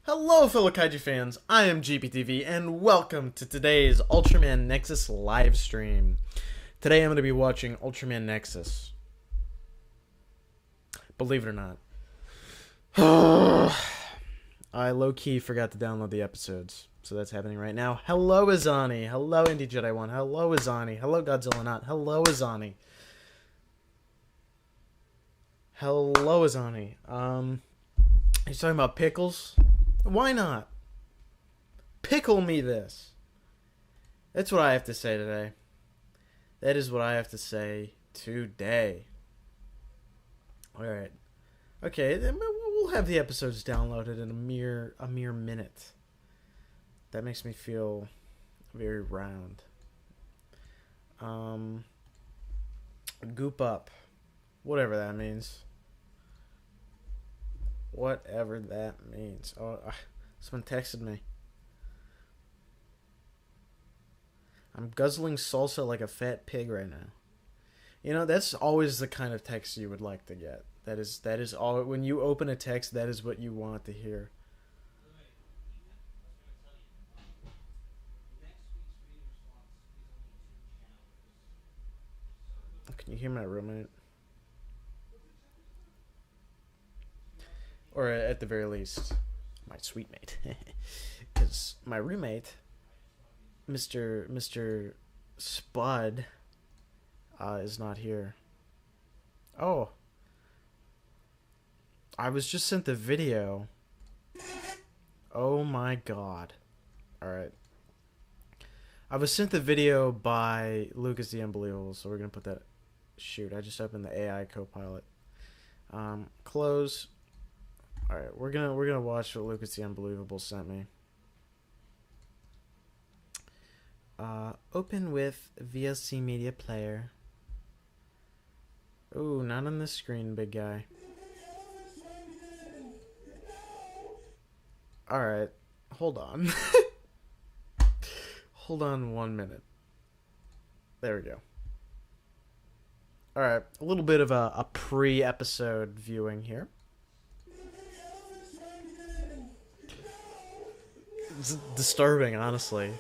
Hello fellow kaiju fans, I am GPTV and welcome to today's Ultraman Nexus live stream. Today I'm going to be watching Ultraman Nexus. Believe it or not. I low-key forgot to download the episodes, so that's happening right now. Hello Azani, hello Indie Jedi 1, hello Azani, hello Godzilla Not, hello Azani. Hello Azani. He's talking about pickles? Why not? Pickle me this. That's what I have to say today. That is what I have to say today. Alright. Okay, then we'll have the episodes downloaded in a mere minute. That makes me feel very round. Goop up. Whatever that means. Whatever that means. Oh, someone texted me. I'm guzzling salsa like a fat pig right now. You know, that's always the kind of text you would like to get. That is all. When you open a text, that is what you want to hear. Can you hear my roommate? Or at the very least, my sweet mate. Because my roommate, Mr. Spud, is not here. Oh. I was just sent the video. Oh my god. Alright. I was sent the video by Lucas the Unbelievable, so we're gonna put that... Shoot, I just opened the AI Copilot. Close... Alright, we're gonna watch what Lucas the Unbelievable sent me. Open with VLC Media Player. Ooh, not on this screen, big guy. Alright, hold on. Hold on 1 minute. There we go. Alright, a little bit of a pre-episode viewing here. It's disturbing, honestly.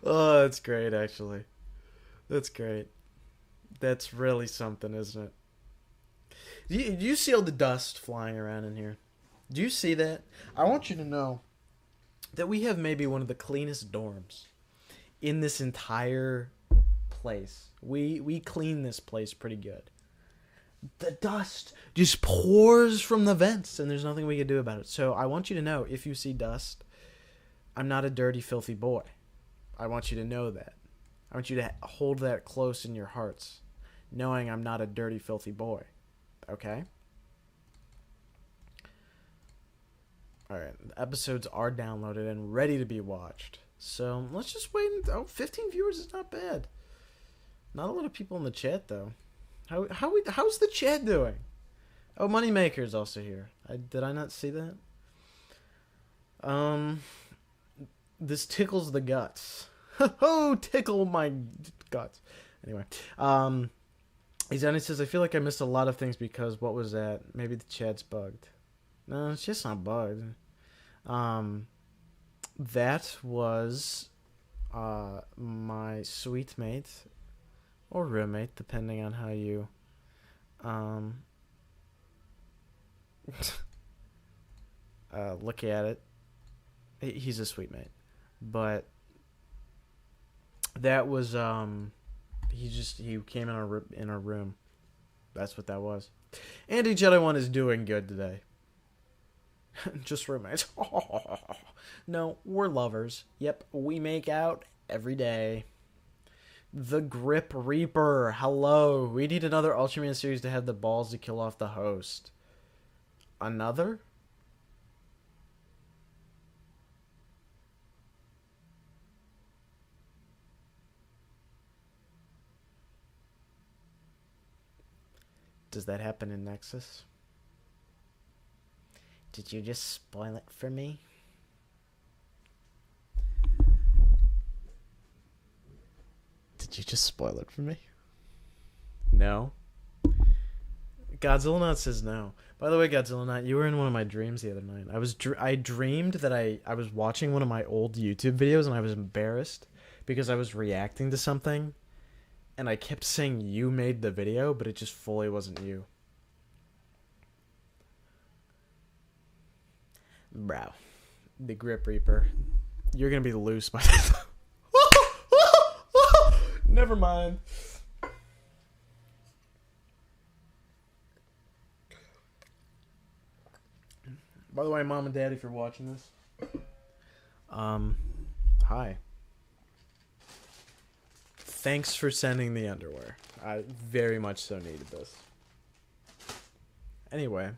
Oh, that's great, actually. That's great. That's really something, isn't it? Do you see all the dust flying around in here? Do you see that? I want you to know that we have maybe one of the cleanest dorms in this entire place. We clean this place pretty good. The dust just pours from the vents, and there's nothing we can do about it. So I want you to know, if you see dust, I'm not a dirty, filthy boy. I want you to know that. I want you to hold that close in your hearts, knowing I'm not a dirty, filthy boy. Okay? Alright, the episodes are downloaded and ready to be watched. So, let's just wait. 15 viewers is not bad. Not a lot of people in the chat, though. How's the chat doing? Oh, Moneymaker's also here. Did I not see that? This tickles the guts. Oh, tickle my guts. Anyway, Izani says, I feel like I missed a lot of things because what was that? Maybe the chat's bugged. No, it's just not bugged. That was my sweet mate or roommate, depending on how you look at it. He's a sweet mate, but that was he came in our room. That's what that was. Andy Jedi 1 is doing good today. Just roommates. No, we're lovers. Yep, we make out every day. The Grip Reaper. Hello. We need another Ultraman series to have the balls to kill off the host. Another? Does that happen in Nexus? Did you just spoil it for me? Did you just spoil it for me? No. Godzilla Not says no. By the way, Godzilla Not, you were in one of my dreams the other night. I dreamed that I was watching one of my old YouTube videos and I was embarrassed because I was reacting to something and I kept saying you made the video, but it just fully wasn't you. Bro. The Grip Reaper. You're gonna be loose by the time. Never mind. By the way, Mom and Dad, if you're watching this, hi. Thanks for sending the underwear. I very much so needed this. Anyway.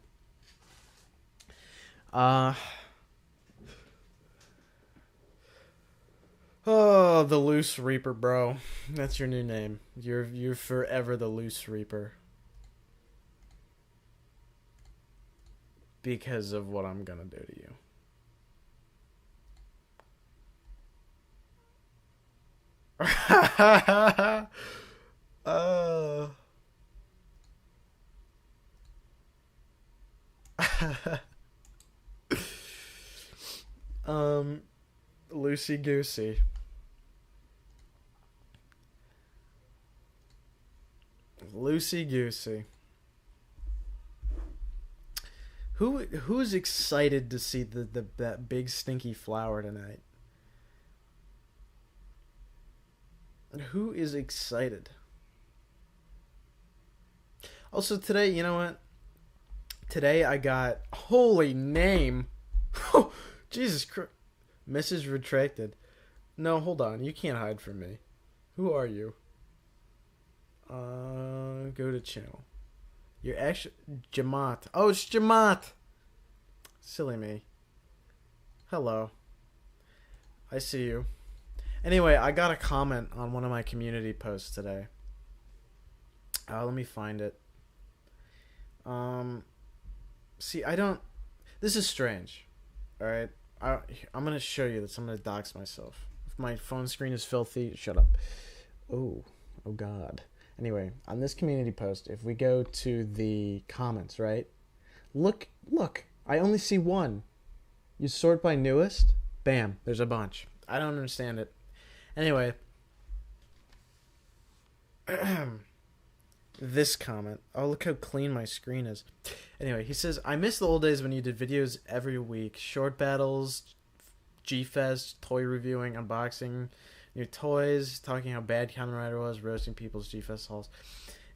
Oh, the Loose Reaper, bro. That's your new name. You're forever the Loose Reaper. Because of what I'm gonna do to you. Loosey goosey. Loosey goosey. Who's excited to see that big stinky flower tonight? Who is excited? Also today, you know what? Today I got holy name. Jesus Christ. Message retracted. No, hold on. You can't hide from me. Who are you? Go to channel. You're actually Jamat. Oh, it's Jamat. Silly me. Hello. I see you. Anyway, I got a comment on one of my community posts today. Let me find it. See, I don't. This is strange. All right. I'm gonna show you this. I'm gonna dox myself. If my phone screen is filthy, shut up. Oh God. Anyway, on this community post, if we go to the comments, right? Look. I only see one. You sort by newest? Bam. There's a bunch. I don't understand it. Anyway. This comment. Oh, look how clean my screen is. Anyway, he says, I miss the old days when you did videos every week. Short battles, G-Fest, toy reviewing, unboxing new toys, talking how bad Kamen Rider was, roasting people's G-Fest hauls.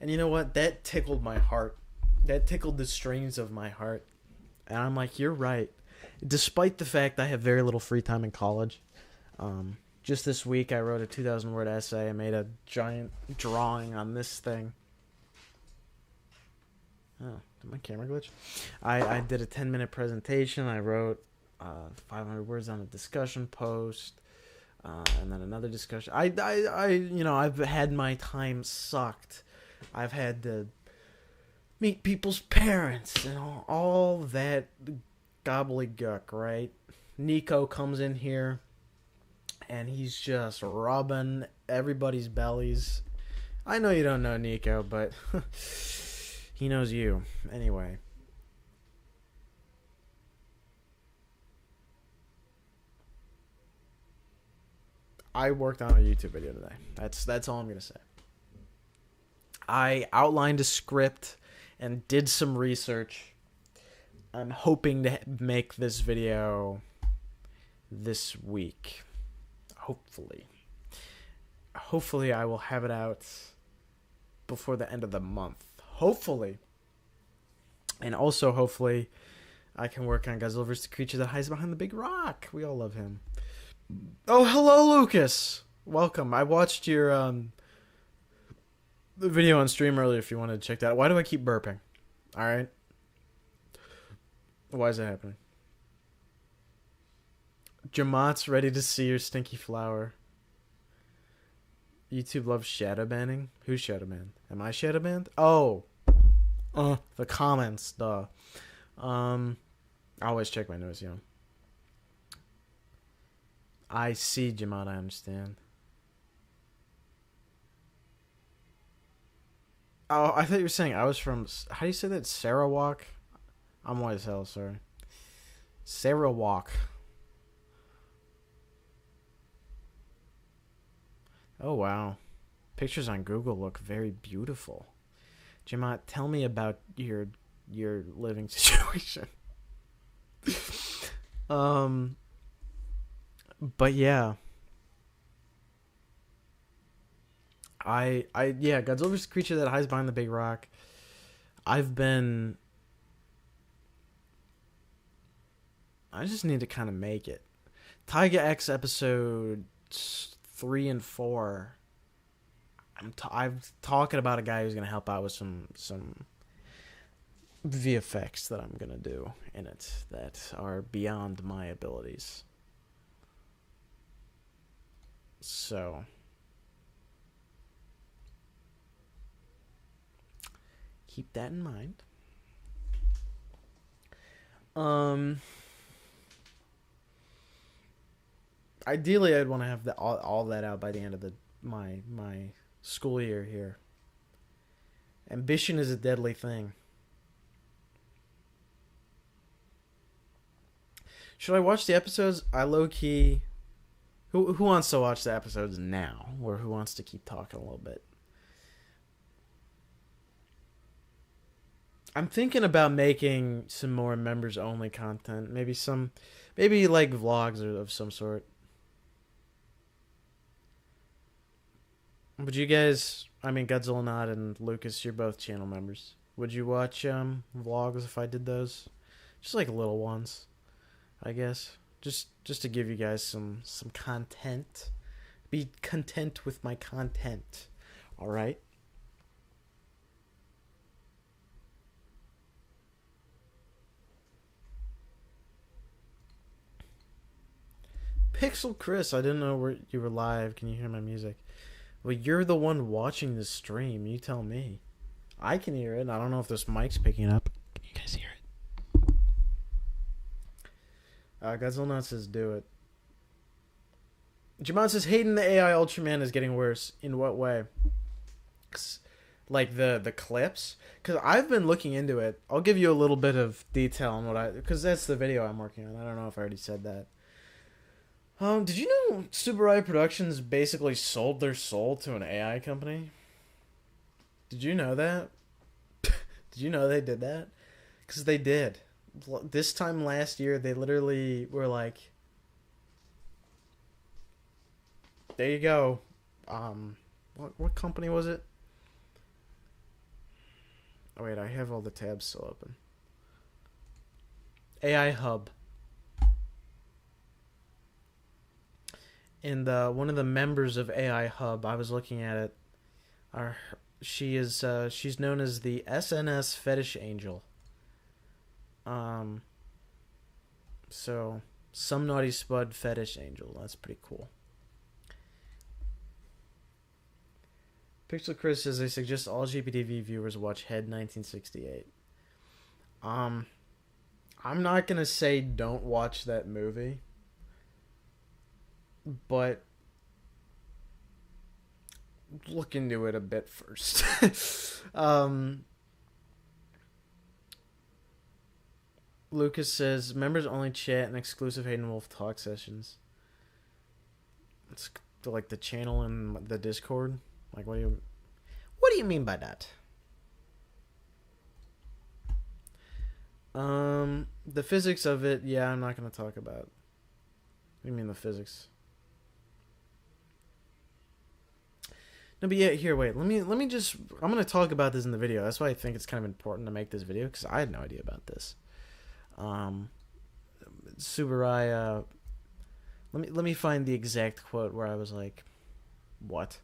And you know what? That tickled my heart. That tickled the strings of my heart. And I'm like, you're right. Despite the fact I have very little free time in college, just this week I wrote a 2,000-word essay. I made a giant drawing on this thing. Oh, did my camera glitch? I did a 10-minute presentation. I wrote 500 words on a discussion post, and then another discussion. I've had my time sucked. I've had to meet people's parents and all that gobbledygook, right? Nico comes in here, and he's just rubbing everybody's bellies. I know you don't know Nico, but he knows you. Anyway. I worked on a YouTube video today. That's all I'm going to say. I outlined a script and did some research. I'm hoping to make this video this week. Hopefully. Hopefully I will have it out before the end of the month. Hopefully. And also, hopefully, I can work on Godzilla vs. the creature that hides behind the big rock. We all love him. Oh, hello, Lucas. Welcome. I watched your the video on stream earlier if you wanted to check that out. Why do I keep burping? All right. Why is that happening? Jamat's ready to see your stinky flower. YouTube loves shadow banning. Who's shadow banned? Am I shadow banned? Oh, the comments, duh. I always check my notes, I see, Jamad, I understand. Oh, I thought you were saying I was from... How do you say that? Sarawak? I'm white as hell, sorry. Sarawak. Oh, wow. Pictures on Google look very beautiful. Jamad, tell me about your living situation. But yeah. Yeah, Godzilla vs. Creature that hides behind the big rock. I just need to kind of make it. Taiga X episode 3 and 4. I'm talking about a guy who's gonna help out with some VFX that I'm gonna do in it that are beyond my abilities. So keep that in mind. Ideally, I'd want to have all that out by the end of my school year here. Ambition is a deadly thing. Should I watch the episodes? I low key. Who wants to watch the episodes now, or who wants to keep talking a little bit? I'm thinking about making some more members only content. Maybe like vlogs of some sort. Would you guys, I mean, Godzilla Nod and Lucas, you're both channel members. Would you watch vlogs if I did those? Just like little ones, I guess. Just to give you guys some content. Be content with my content. All right? Pixel Chris, I didn't know you were live. Can you hear my music? Well, you're the one watching the stream. You tell me. I can hear it. I don't know if this mic's picking up. Can you guys hear it? Godzilla Nut says do it. Jamon says Hayden the AI Ultraman is getting worse. In what way? Like the clips? Because I've been looking into it. I'll give you a little bit of detail on because that's the video I'm working on. I don't know if I already said that. Did you know Subaraya Productions basically sold their soul to an AI company? Did you know that? Did you know they did that? Because they did. This time last year, they literally were like, there you go. What company was it? Oh, wait, I have all the tabs still open. AI Hub. And one of the members of AI Hub, I was looking at it. She's known as the SNS Fetish Angel. So some naughty spud fetish angel. That's pretty cool. Pixel Chris says they suggest all GPTV viewers watch Head 1968. I'm not gonna say don't watch that movie. But look into it a bit first. Lucas says members only chat and exclusive Hayden Wolf talk sessions. It's like the channel in the Discord. Like what do you mean by that? The physics of it, yeah, I'm not gonna talk about. What do you mean the physics? No, but yeah, here, wait. Let me just... I'm going to talk about this in the video. That's why I think it's kind of important to make this video, because I had no idea about this. Subaraya... Let me find the exact quote where I was like, what?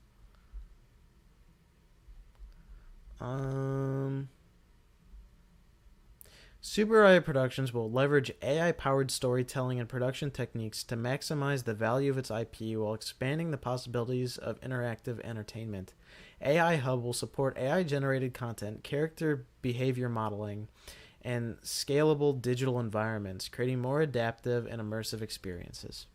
Subaraya Productions will leverage AI-powered storytelling and production techniques to maximize the value of its IP while expanding the possibilities of interactive entertainment. AI Hub will support AI-generated content, character behavior modeling, and scalable digital environments, creating more adaptive and immersive experiences.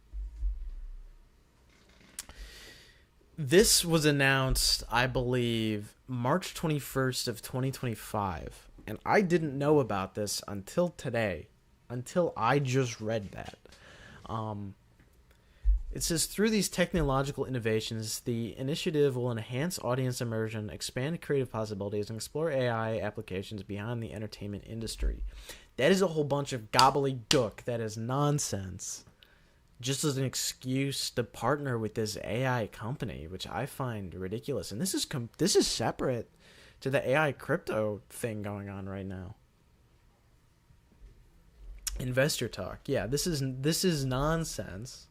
This was announced, I believe, March 21st of 2025, and I didn't know about this until today, until I just read that. It says, through these technological innovations, the initiative will enhance audience immersion, expand creative possibilities, and explore AI applications beyond the entertainment industry. That is a whole bunch of gobbledygook. That is nonsense. Just as an excuse to partner with this AI company, which I find ridiculous. And this is separate to the AI crypto thing going on right now. Investor talk. Yeah, this is nonsense.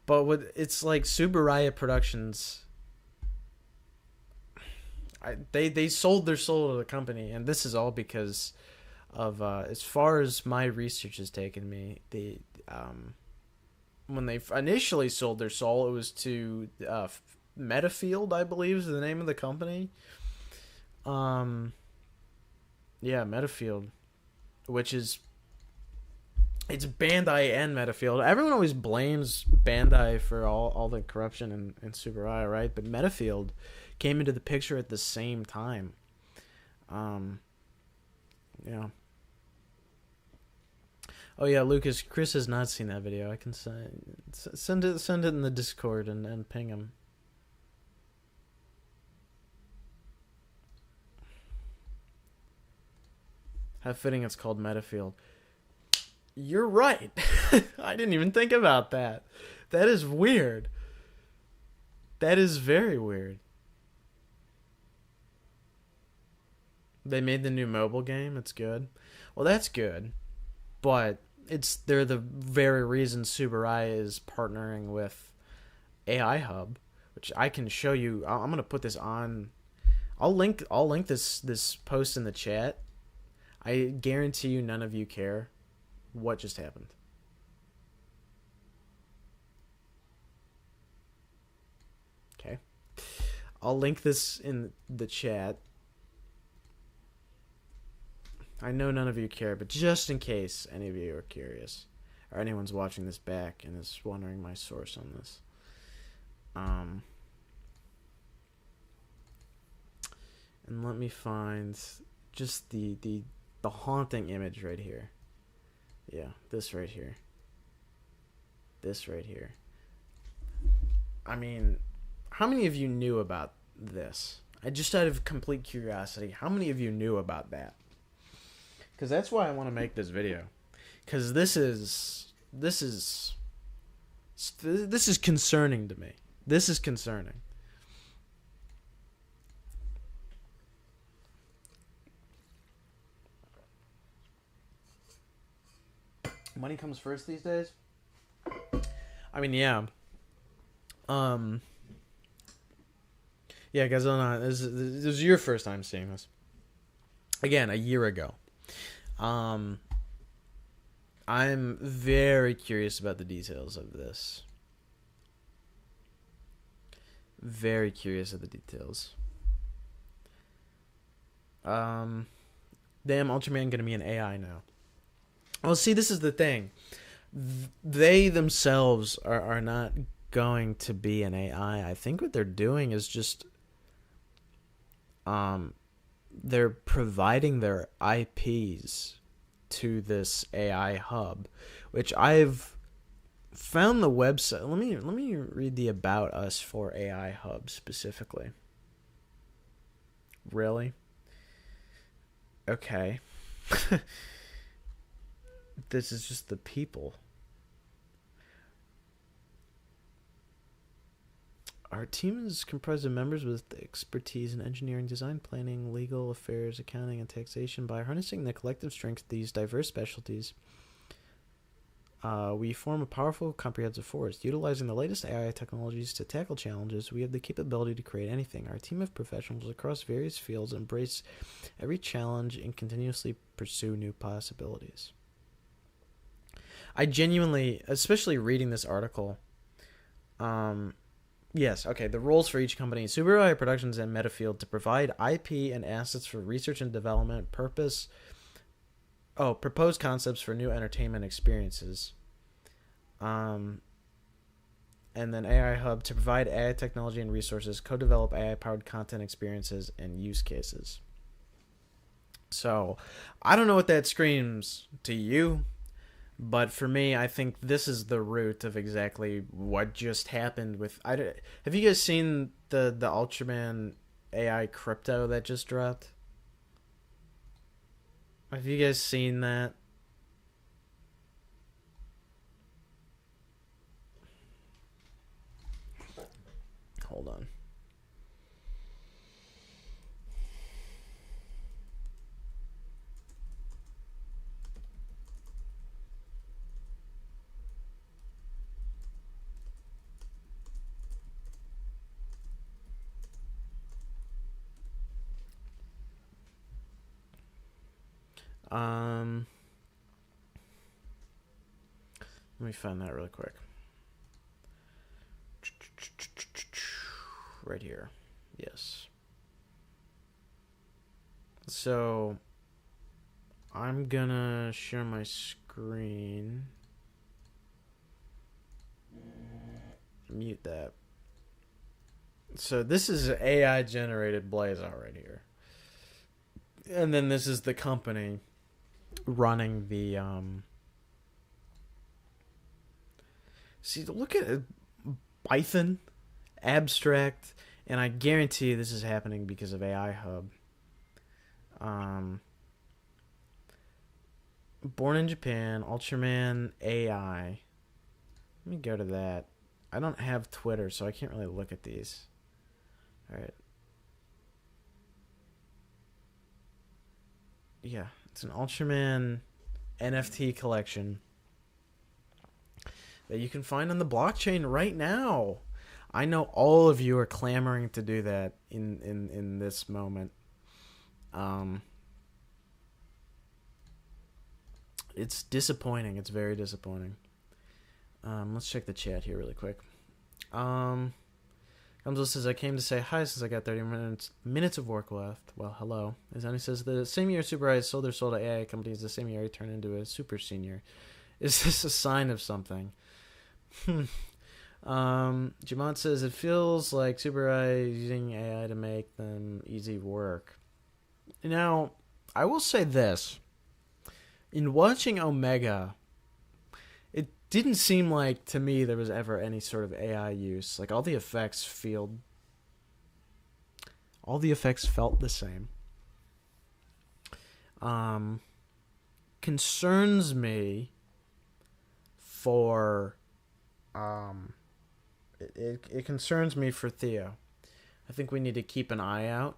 But it's like Subaraya Productions, they sold their soul to the company, and this is all because of as far as my research has taken me, when they initially sold their soul, it was to Metafield, I believe is the name of the company. Yeah, Metafield, which is, it's Bandai and Metafield. Everyone always blames Bandai for all the corruption in Subaraya, right? But Metafield came into the picture at the same time. Yeah. Oh yeah, Lucas. Chris has not seen that video. I can send it in the Discord and ping him. How fitting it's called Metafield. You're right. I didn't even think about that. That is weird. That is very weird. They made the new mobile game. It's good. Well, that's good. But they're the very reason Subaraya is partnering with AI Hub, which I can show you. I'm going to put this on. I'll link this post in the chat. I guarantee you none of you care what just happened. Okay. I'll link this in the chat. I know none of you care, but just in case any of you are curious, or anyone's watching this back and is wondering my source on this. And let me find just the haunting image right here. Yeah, this right here. This right here. I mean, how many of you knew about this? Just out of complete curiosity, how many of you knew about that? Because that's why I want to make this video. Because this is concerning to me. This is concerning. Money comes first these days? I mean, yeah. Yeah, guys, this is your first time seeing this. Again, a year ago. I'm very curious about the details of this. Very curious of the details. Damn, Ultraman gonna be an AI now. Well, see, this is the thing. They themselves are not going to be an AI. I think what they're doing is just they're providing their IPs to this AI hub, which I've found the website. Let me read the About Us for AI Hub specifically. Really? Okay. This is just the people. Our team is comprised of members with expertise in engineering, design, planning, legal affairs, accounting, and taxation. By harnessing the collective strength of these diverse specialties, we form a powerful, comprehensive force. Utilizing the latest AI technologies to tackle challenges, we have the capability to create anything. Our team of professionals across various fields embrace every challenge and continuously pursue new possibilities. I genuinely, especially reading this article, yes, okay, the roles for each company: Subaraya Productions and Metafield to provide IP and assets for research and development purpose, propose concepts for new entertainment experiences. And then AI Hub to provide AI technology and resources, co-develop AI-powered content experiences and use cases. So, I don't know what that screams to you, but for me, I think this is the root of exactly what just happened with... have you guys seen the Ultraman AI crypto that just dropped? Have you guys seen that? Hold on. Let me find that really quick. Right here. Yes. So, I'm gonna share my screen. Mute that. So, this is AI generated Blazar right here. And then this is the company running the see, look at it. Python, abstract, and I guarantee this is happening because of AI Hub. Born in Japan, Ultraman AI. Let me go to that. I don't have Twitter, so I can't really look at these. Alright. Yeah, it's an Ultraman NFT collection that you can find on the blockchain right now. I know all of you are clamoring to do that in this moment. It's disappointing. It's very disappointing. Let's check the chat here really quick. Gunzo says, I came to say hi since I got 30 minutes of work left. Well, hello. Azani says, the same year Super Eyes sold their soul to AI companies, the same year he turned into a super senior. Is this a sign of something? Jamont says, it feels like Super Eyes using AI to make them easy work. Now, I will say this. In watching Omega, it didn't seem like, to me, there was ever any sort of AI use. Like, all the effects felt the same. Concerns me for... It concerns me for Theo. I think we need to keep an eye out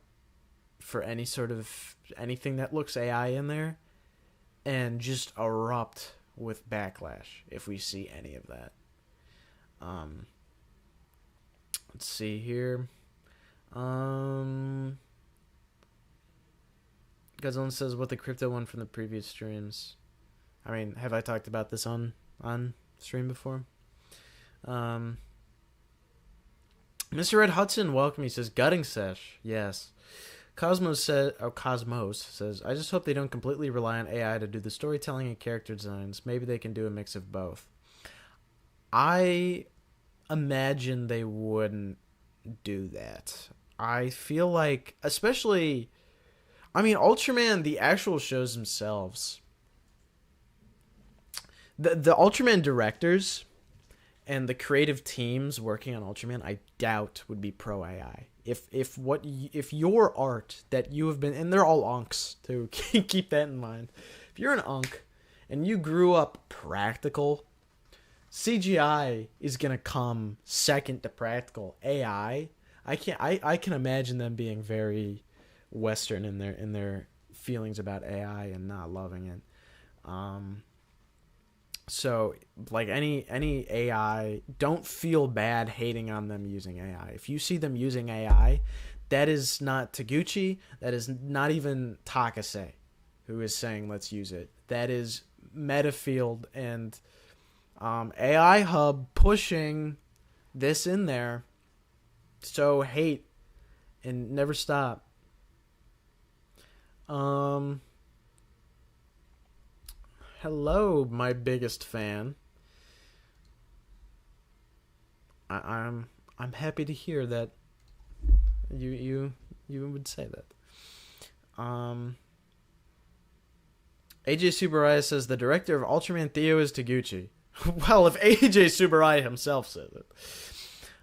for any sort of... anything that looks AI in there. And just erupt with backlash if we see any of that. Let's see here. Godzilla says, what the crypto one from the previous streams. I mean, have I talked about this on stream before? Mr. Red Hudson, welcome. He says, gutting sesh. Yes. Cosmos says, I just hope they don't completely rely on AI to do the storytelling and character designs. Maybe they can do a mix of both. I imagine they wouldn't do that. I feel like, especially, I mean, Ultraman, the actual shows themselves, the Ultraman directors and the creative teams working on Ultraman, I doubt would be pro AI. If your art that you have been, and they're all unks too, keep that in mind. If you're an unk and you grew up practical, CGI is gonna come second to practical. AI, I can imagine them being very Western in their feelings about AI and not loving it. So, like, any AI, don't feel bad hating on them using AI. If you see them using AI, that is not Taguchi, that is not even Takase, who is saying let's use it. That is Metafield and AI Hub pushing this in there. So hate and never stop. Hello, my biggest fan. I'm happy to hear that you would say that. AJ Subaraya says the director of Ultraman Theo is Taguchi. Well, if AJ Subaraya himself says it.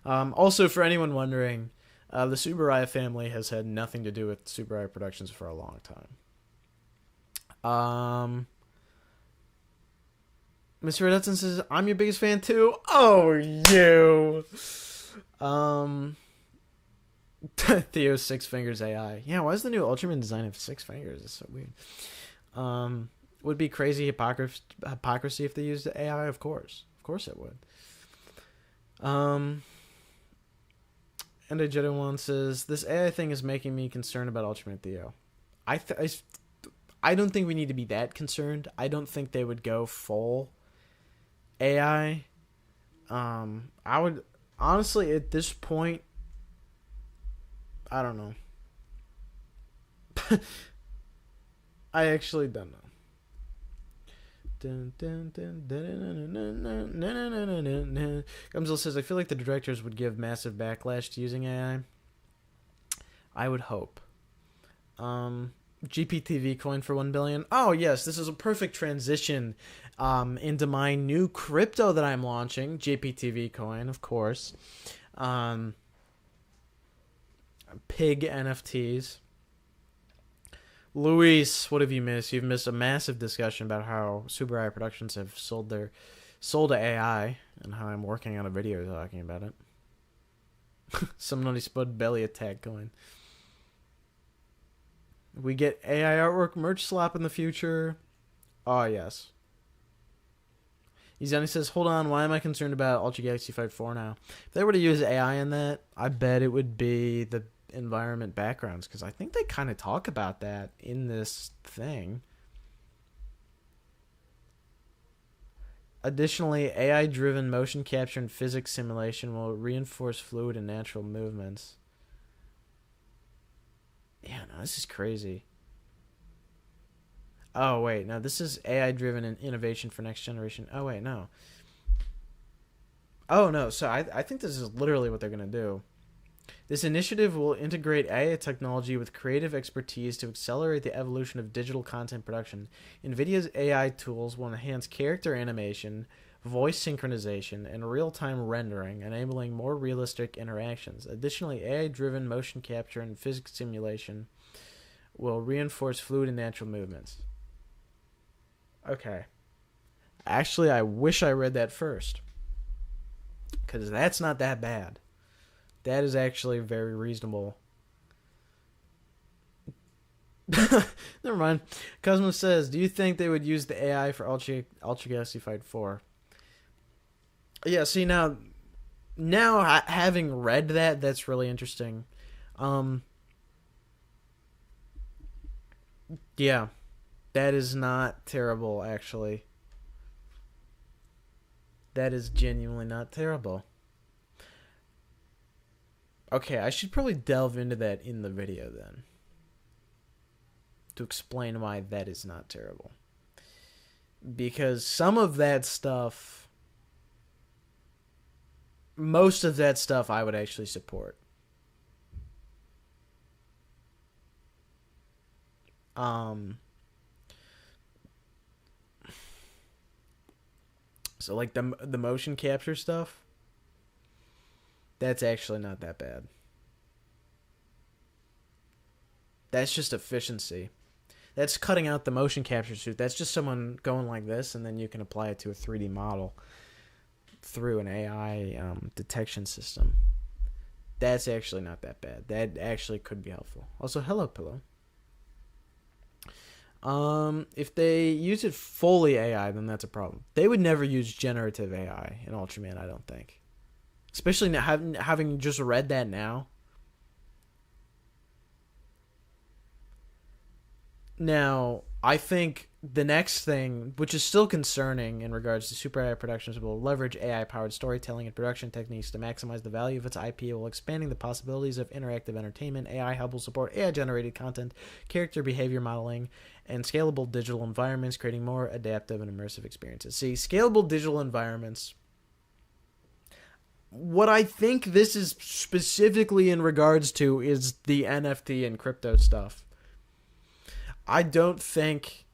Also, for anyone wondering, the Subaraya family has had nothing to do with Subaraya Productions for a long time. Mr. Red Hudson says, I'm your biggest fan too. Oh, you. Theo's 6 fingers AI. Yeah, why does the new Ultraman design have 6 fingers? It's so weird. Would be crazy hypocrisy if they used AI, of course. Of course it would. And a Jedi one says, this AI thing is making me concerned about Ultraman Theo. I don't think we need to be that concerned. I don't think they would go full AI. I would honestly at this point, I don't know. I actually don't know. Gumzel says, I feel like the directors would give massive backlash to using AI. I would hope. GPTV coin for 1 billion. Oh yes, this is a perfect transition into my new crypto that I'm launching. GPTV coin, of course. Pig NFTs. Luis, what have you missed? You've missed a massive discussion about how Subaraya Productions have sold to AI and how I'm working on a video talking about it. Somebody spud belly attack coin. We get AI artwork merch slap in the future. Oh, yes. Izani says, hold on, why am I concerned about Ultra Galaxy Fight 4 now? If they were to use AI in that, I bet it would be the environment backgrounds, because I think they kind of talk about that in this thing. Additionally, AI-driven motion capture and physics simulation will reinforce fluid and natural movements. Yeah, no, this is crazy. Oh, wait, no, this is AI-driven and innovation for next generation. Oh, wait, no. Oh, no, so I think this is literally what they're going to do. This initiative will integrate AI technology with creative expertise to accelerate the evolution of digital content production. NVIDIA's AI tools will enhance character animation, voice synchronization, and real-time rendering, enabling more realistic interactions. Additionally, AI-driven motion capture and physics simulation will reinforce fluid and natural movements. Okay. Actually, I wish I read that first, because that's not that bad. That is actually very reasonable. Never mind. Cosmo says, do you think they would use the AI for Ultra Galaxy Fight 4? Yeah, see, now having read that, that's really interesting. Yeah, that is not terrible, actually. That is genuinely not terrible. Okay, I should probably delve into that in the video then, to explain why that is not terrible. Because some of that stuff, most of that stuff I would actually support. So like the motion capture stuff, that's actually not that bad. That's just efficiency. That's cutting out the motion capture suit. That's just someone going like this, and then you can apply it to a 3D model through an AI detection system. That's actually not that bad. That actually could be helpful. Also, hello, Pillow. If they use it fully AI, then that's a problem. They would never use generative AI in Ultraman, I don't think. Especially having just read that now. Now, I think the next thing, which is still concerning in regards to Super AI Productions, will leverage AI-powered storytelling and production techniques to maximize the value of its IP while expanding the possibilities of interactive entertainment. AI Hub will support AI-generated content, character behavior modeling, and scalable digital environments, creating more adaptive and immersive experiences. See, scalable digital environments. What I think this is specifically in regards to is the NFT and crypto stuff. I don't think...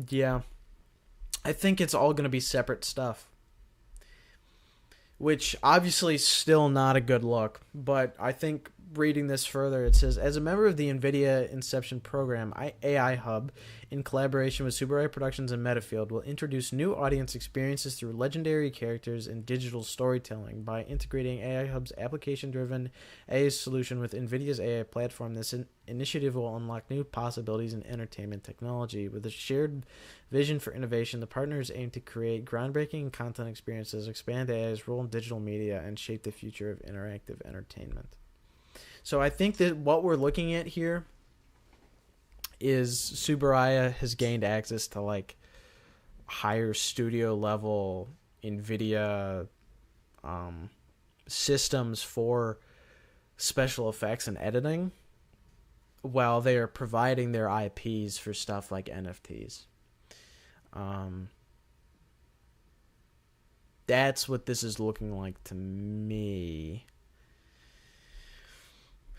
Yeah. I think it's all going to be separate stuff. Which obviously is still not a good look. But I think reading this further, it says, as a member of the NVIDIA Inception program, AI Hub, in collaboration with Subaraya Productions and Metafield, will introduce new audience experiences through legendary characters and digital storytelling. By integrating AI Hub's application-driven AI solution with NVIDIA's AI platform, this initiative will unlock new possibilities in entertainment technology. With a shared vision for innovation, the partners aim to create groundbreaking content experiences, expand AI's role in digital media, and shape the future of interactive entertainment. So I think that what we're looking at here is Subaraya has gained access to like higher studio level NVIDIA systems for special effects and editing, while they are providing their IPs for stuff like NFTs. That's what this is looking like to me.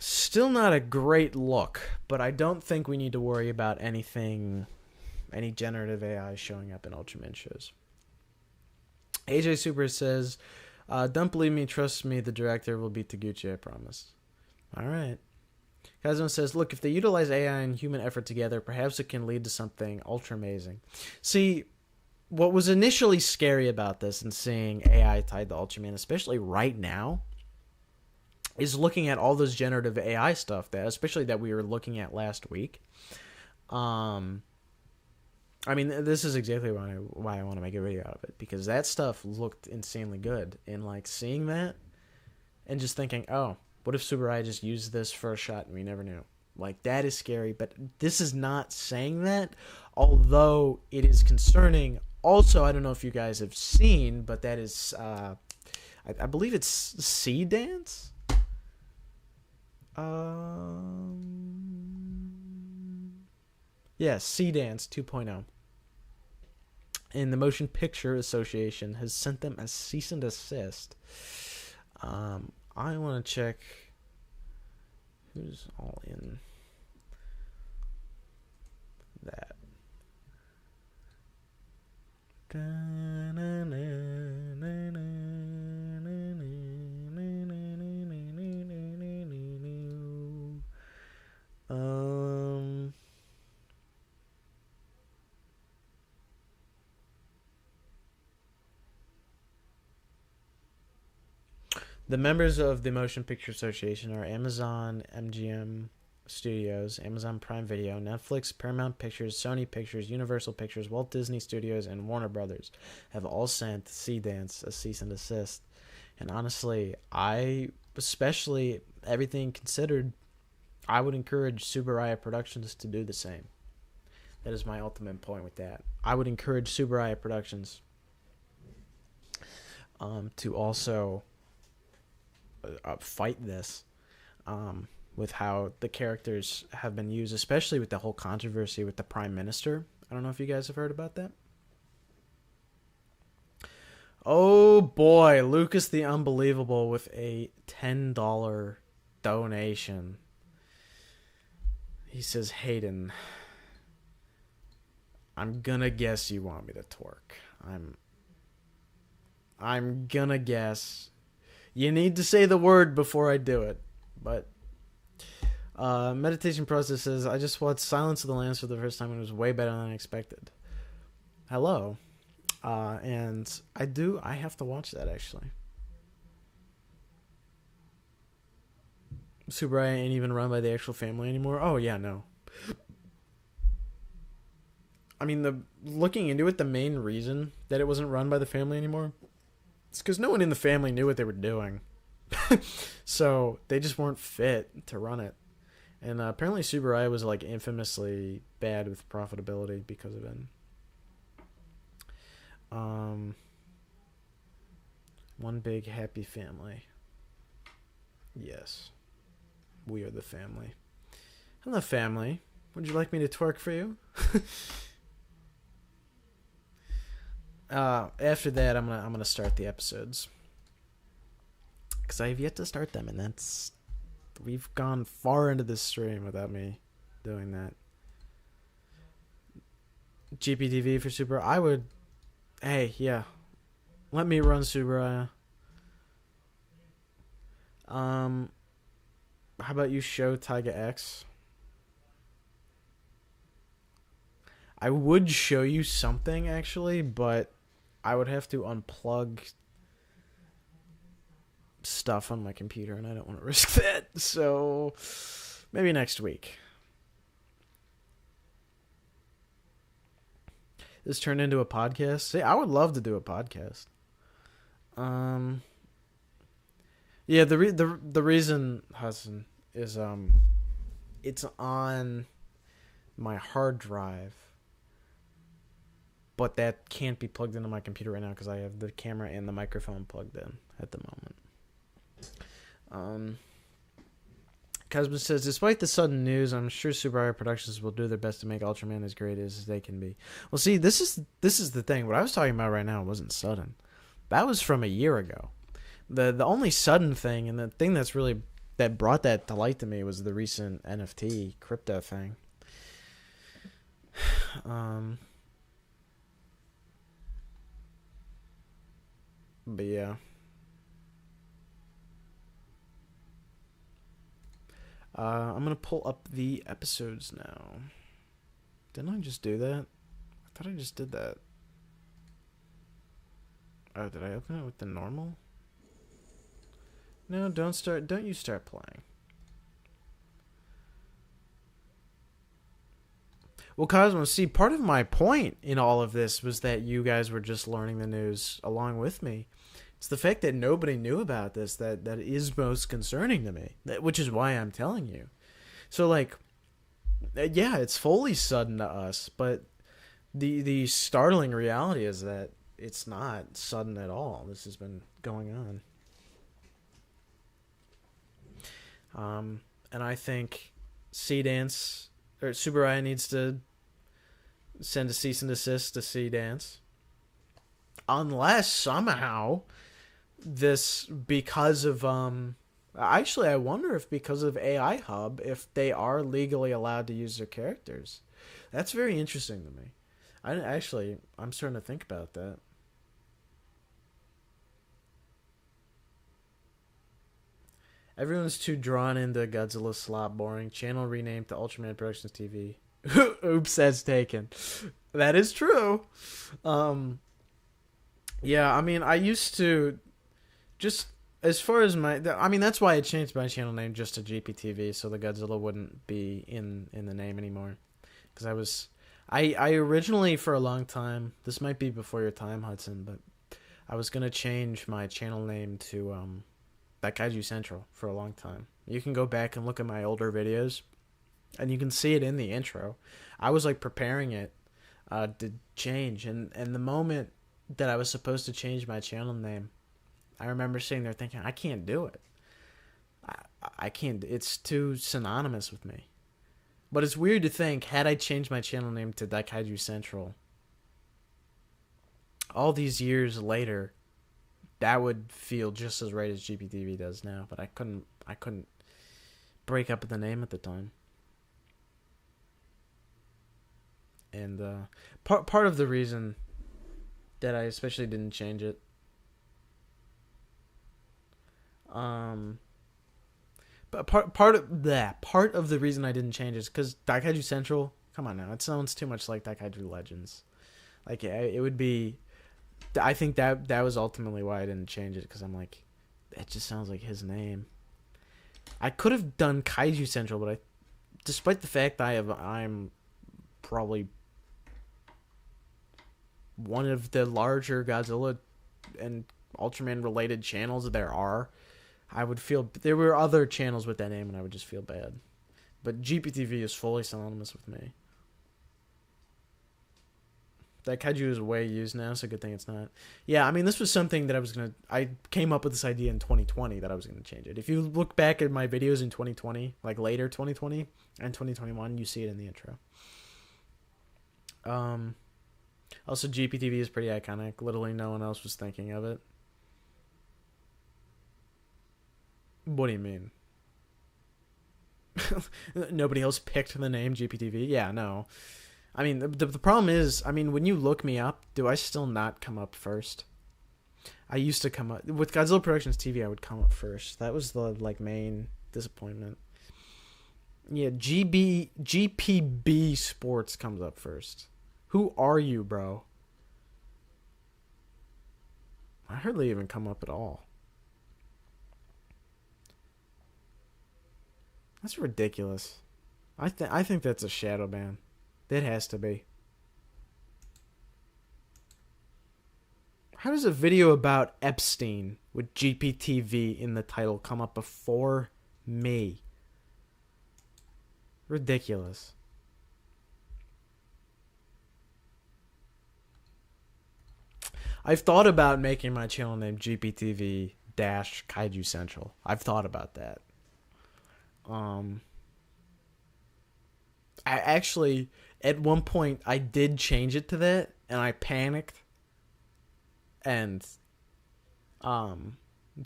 Still not a great look, but I don't think we need to worry about any generative AI showing up in Ultraman shows. AJ Super says, don't believe me, trust me, the director will beat Taguchi, I promise. Alright. Kazuma says, look, if they utilize AI and human effort together, perhaps it can lead to something ultra amazing. See, what was initially scary about this and seeing AI tied to Ultraman, especially right now, is looking at all this generative AI stuff, especially that we were looking at last week. I mean, this is exactly why I want to make a video out of it, because that stuff looked insanely good. And like seeing that and just thinking, oh, what if Subaraya just used this for a shot and we never knew? Like, that is scary, but this is not saying that, although it is concerning. Also, I don't know if you guys have seen, but that is, I believe it's Sea Dance? Yes, Sea Dance 2.0. And the Motion Picture Association has sent them a cease and desist. I want to check who's all in that. The members of the Motion Picture Association are Amazon, MGM Studios, Amazon Prime Video, Netflix, Paramount Pictures, Sony Pictures, Universal Pictures, Walt Disney Studios, and Warner Brothers have all sent Sea Dance a cease and desist. And honestly, especially everything considered, I would encourage Subaraya Productions to do the same. That is my ultimate point with that. I would encourage Subaraya Productions to also fight this with how the characters have been used, especially with the whole controversy with the Prime Minister. I don't know if you guys have heard about that. Oh boy, Lucas the Unbelievable with a $10 donation. He says, Hayden, I'm gonna guess you want me to twerk. I'm gonna guess. You need to say the word before I do it. But Meditation Process says, I just watched Silence of the Lambs for the first time and it was way better than I expected. Hello. And I have to watch that actually. Subaraya ain't even run by the actual family anymore. Oh yeah, no. I mean, looking into it, the main reason that it wasn't run by the family anymore, it's because no one in the family knew what they were doing. So they just weren't fit to run it. And apparently Subaraya was like infamously bad with profitability because of it. One big happy family. Yes. We are the family. Hello, family. Would you like me to twerk for you? After that, I'm gonna start the episodes. Because I have yet to start them, and we've gone far into this stream without me doing that. GPTV for Super. I would. Hey, yeah. Let me run Subaraya. How about you show Taiga X? I would show you something, actually, but I would have to unplug stuff on my computer, and I don't want to risk that. So, maybe next week. This turned into a podcast. See, I would love to do a podcast. Yeah, the reason, Hassan, is it's on my hard drive, but that can't be plugged into my computer right now because I have the camera and the microphone plugged in at the moment. Cosmo says, despite the sudden news, I'm sure Subaru Productions will do their best to make Ultraman as great as they can be. Well, see, this is the thing. What I was talking about right now wasn't sudden. That was from a year ago. The only sudden thing, and the thing that brought that to light to me, was the recent NFT crypto thing. But yeah. I'm going to pull up the episodes now. Didn't I just do that? I thought I just did that. Oh, did I open it with the normal? No, don't you start playing. Well, Cosmo, see, part of my point in all of this was that you guys were just learning the news along with me. It's the fact that nobody knew about this that is most concerning to me, which is why I'm telling you. So, like, yeah, it's fully sudden to us, but the startling reality is that it's not sudden at all. This has been going on. And I think C-Dance, or Subaraya, needs to send a cease and desist to C-Dance. Unless somehow this, because of actually I wonder if because of AI Hub, if they are legally allowed to use their characters. That's very interesting to me. I'm starting to think about that. Everyone's too drawn into Godzilla slop boring. Channel renamed to Ultraman Productions TV. Oops, that's taken. That is true. Yeah, I mean, I used to just, as far as that's why I changed my channel name just to GPTV, so the Godzilla wouldn't be in the name anymore. Because I originally, for a long time, this might be before your time, Hudson, but I was going to change my channel name to Kaiju Central for a long time. You can go back and look at my older videos, and you can see it in the intro. I was, like, preparing it to change, and the moment that I was supposed to change my channel name, I remember sitting there thinking, I can't do it. I can't. It's too synonymous with me. But it's weird to think, had I changed my channel name to Daikaiju Central, all these years later, that would feel just as right as GPTV does now. But I couldn't break up the name at the time. And part of the reason that I especially didn't change it, but part of the reason I didn't change is because Daikaiju Central, come on now, it sounds too much like Daikaiju Legends. Like, it would be, I think that was ultimately why I didn't change it, because I'm like, it just sounds like his name. I could have done Kaiju Central, but despite the fact I'm probably one of the larger Godzilla and Ultraman related channels there are, I would feel, there were other channels with that name and I would just feel bad. But GPTV is fully synonymous with me. That kaiju is way used now, so good thing it's not. Yeah, I mean, this was something that I came up with this idea in 2020 that I was gonna change it. If you look back at my videos in 2020, like later 2020 and 2021, you see it in the intro. Also, GPTV is pretty iconic. Literally no one else was thinking of it. What do you mean? Nobody else picked the name GPTV? Yeah, no. I mean, the problem is, I mean, when you look me up, do I still not come up first? I used to come up... With Godzilla Productions TV, I would come up first. That was the, like, main disappointment. Yeah, GPB Sports comes up first. Who are you, bro? I hardly even come up at all. That's ridiculous. I think that's a shadow ban. It has to be. How does a video about Epstein with GPTV in the title come up before me? Ridiculous. I've thought about making my channel name GPTV Kaiju Central. I've thought about that. I actually, at one point, I did change it to that, and I panicked, and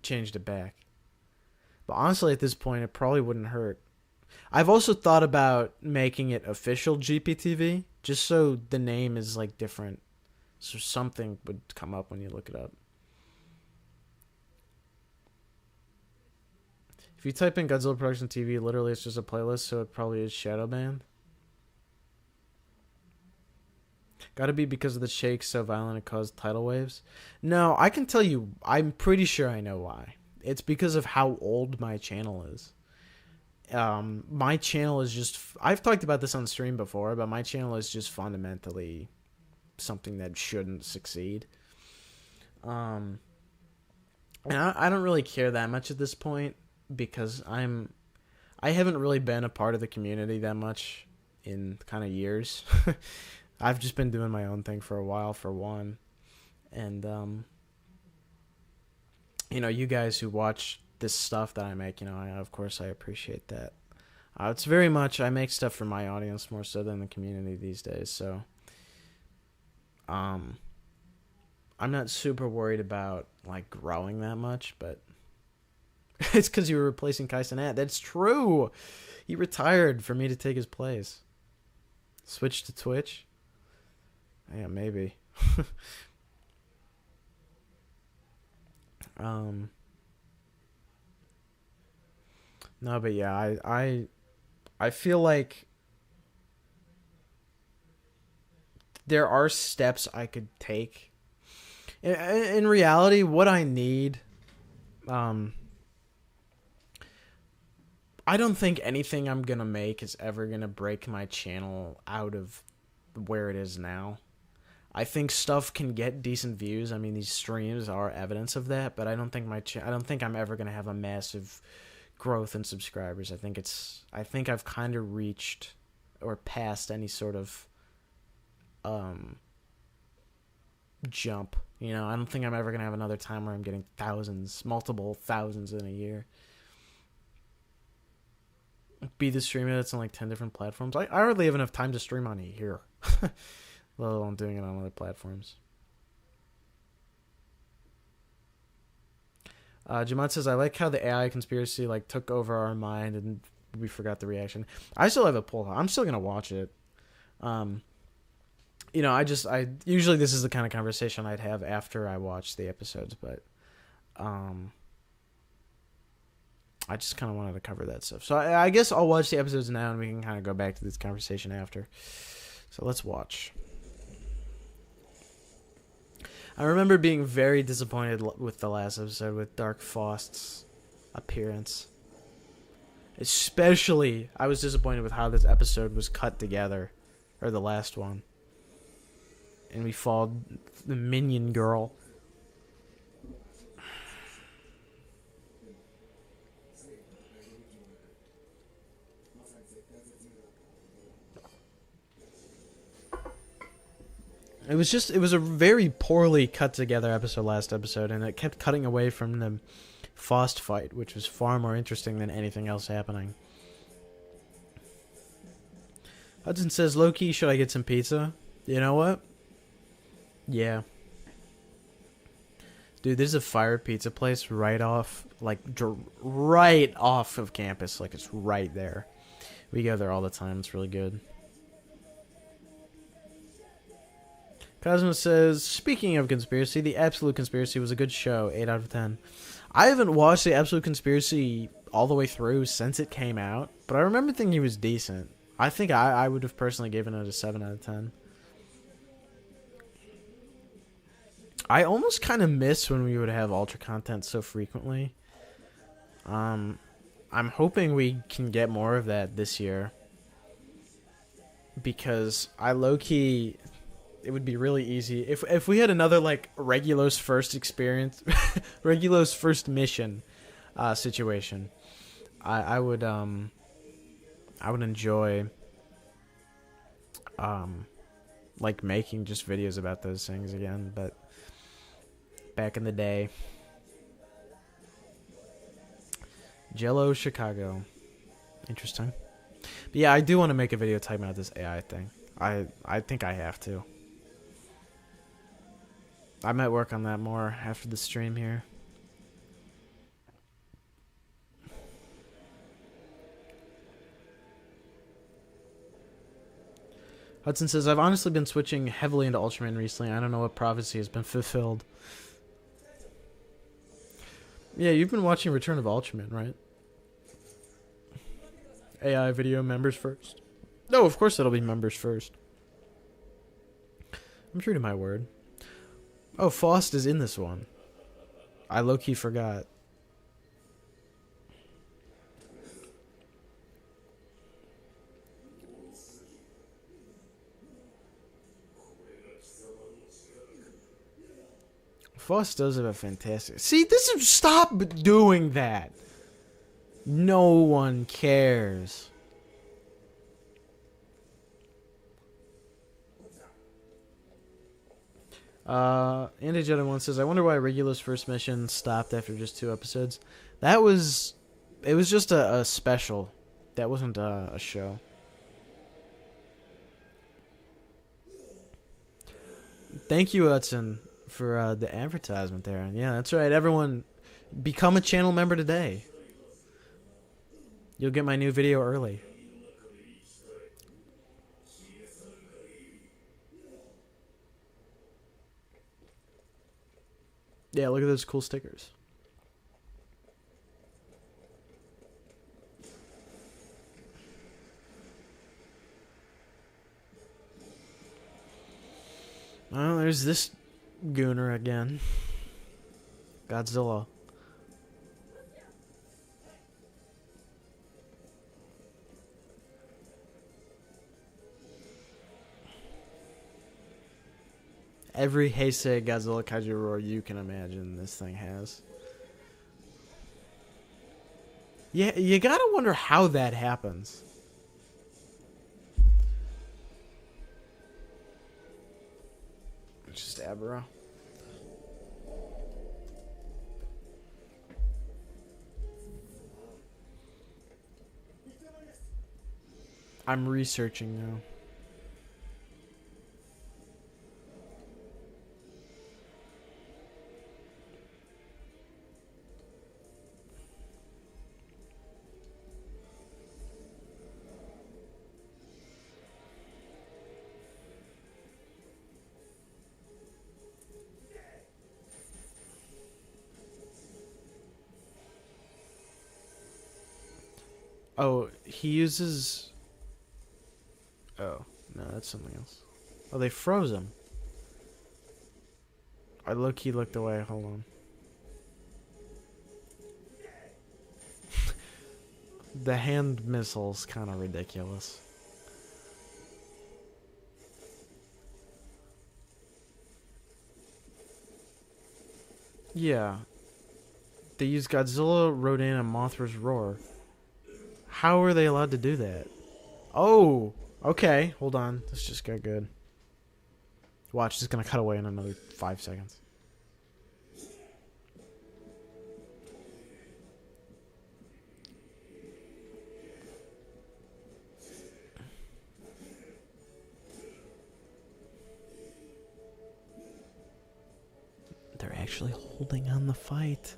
changed it back. But honestly, at this point, it probably wouldn't hurt. I've also thought about making it official GPTV, just so the name is like different, so something would come up when you look it up. If you type in Godzilla Production TV, literally it's just a playlist, so it probably is shadow banned. Gotta be because of the shake so violent it caused tidal waves. No, I can tell you, I'm pretty sure I know why. It's because of how old my channel is. My channel is just... I've talked about this on stream before, but my channel is just fundamentally something that shouldn't succeed. And I don't really care that much at this point, because I haven't really been a part of the community that much in kind of years. I've just been doing my own thing for a while, for one. And, you know, you guys who watch this stuff that I make, you know, of course I appreciate that. It's very much, I make stuff for my audience more so than the community these days, so I'm not super worried about, like, growing that much, but it's because you were replacing Kai Cenat. That's true! He retired for me to take his place. Switch to Twitch? Yeah, maybe. No, but yeah, I feel like there are steps I could take. In reality, what I need, I don't think anything I'm gonna make is ever gonna break my channel out of where it is now. I think stuff can get decent views. I mean, these streams are evidence of that, but I don't think I don't think I'm ever gonna have a massive growth in subscribers. I think I've kind of reached or passed any sort of jump. You know, I don't think I'm ever gonna have another time where I'm getting multiple thousands in a year. Be the streamer that's on like 10 different platforms. I hardly have enough time to stream on here, let alone doing it on other platforms. Jamad says, I like how the AI conspiracy like took over our mind and we forgot the reaction. I still have a poll. I'm still gonna watch it. You know, I usually this is the kind of conversation I'd have after I watch the episodes, but I just kind of wanted to cover that stuff. So I guess I'll watch the episodes now and we can kind of go back to this conversation after. So let's watch. I remember being very disappointed with the last episode with Dark Faust's appearance. Especially, I was disappointed with how this episode was cut together. Or the last one. And we followed the minion girl. It was a very poorly cut together episode last episode, and it kept cutting away from the Faust fight, which was far more interesting than anything else happening. Hudson says, low-key, should I get some pizza? You know what? Yeah. Dude, there's a fire pizza place right off, like, right off of campus. Like, it's right there. We go there all the time. It's really good. Cosmo says, speaking of Conspiracy, The Absolute Conspiracy was a good show. 8 out of 10. I haven't watched The Absolute Conspiracy all the way through since it came out, but I remember thinking it was decent. I think I would have personally given it a 7 out of 10. I almost kind of miss when we would have Ultra content so frequently. I'm hoping we can get more of that this year. Because I low-key... It would be really easy. If we had another, like, Regulo's first experience... Regulo's first mission situation. I would enjoy... like, making just videos about those things again, but... Back in the day. Jello Chicago. Interesting. But yeah, I do want to make a video talking about this AI thing. I think I have to. I might work on that more after the stream here. Hudson says, I've honestly been switching heavily into Ultraman recently. I don't know what prophecy has been fulfilled. Yeah, you've been watching Return of Ultraman, right? AI video members first. No, of course it'll be members first. I'm true to my word. Oh, Faust is in this one. I low-key forgot. Faust does have a fantastic... See, this is... Stop doing that! No one cares. Andy Jedi 1 says, I wonder why Regulus' first mission stopped after just 2 episodes. That was... It was just a special. That wasn't a show. Thank you, Hudson, for the advertisement there. Yeah, that's right. Everyone, become a channel member today. You'll get my new video early. Yeah, look at those cool stickers. Well, there's this gooner again. Godzilla. Every Heisei Godzilla Kaiju roar you can imagine this thing has. Yeah, you gotta wonder how that happens. Just Abra. I'm researching now. Oh, he uses... Oh, no, that's something else. Oh, they froze him. I low-key looked away. Hold on. The hand missile's kind of ridiculous. Yeah. They use Godzilla, Rodan, and Mothra's roar. How are they allowed to do that? Oh, okay. Hold on. This just got good. Watch, it's gonna cut away in another 5 seconds. They're actually holding on the fight.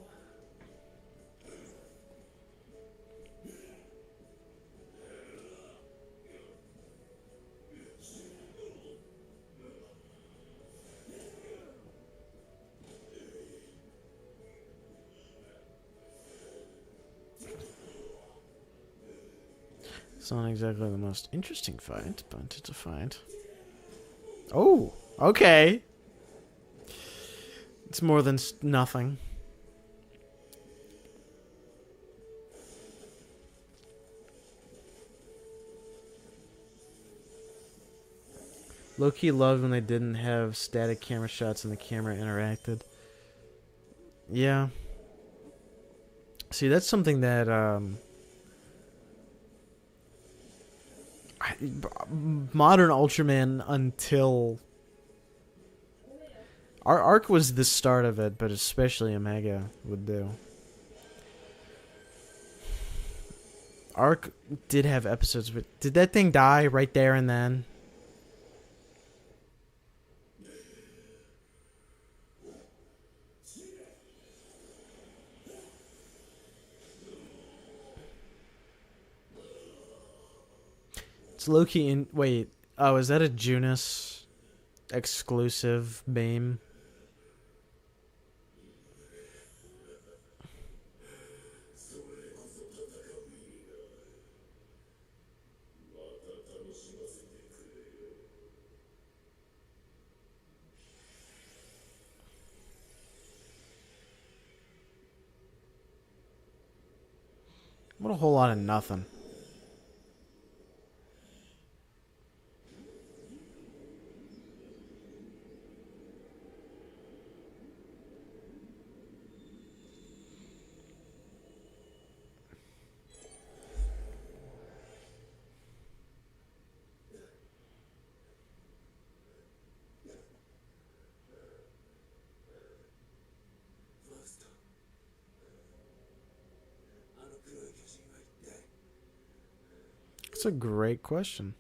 It's not exactly the most interesting fight, but it's a fight. Oh, okay. It's more than nothing. Low-key loved when they didn't have static camera shots and the camera interacted. Yeah. See, that's something that modern Ultraman until our arc was the start of it, but especially Omega would do. Arc did have episodes, but did that thing die right there and then? It's low-key in... Wait. Oh, is that a Junus exclusive beam? What a whole lot of nothing. That's a great question.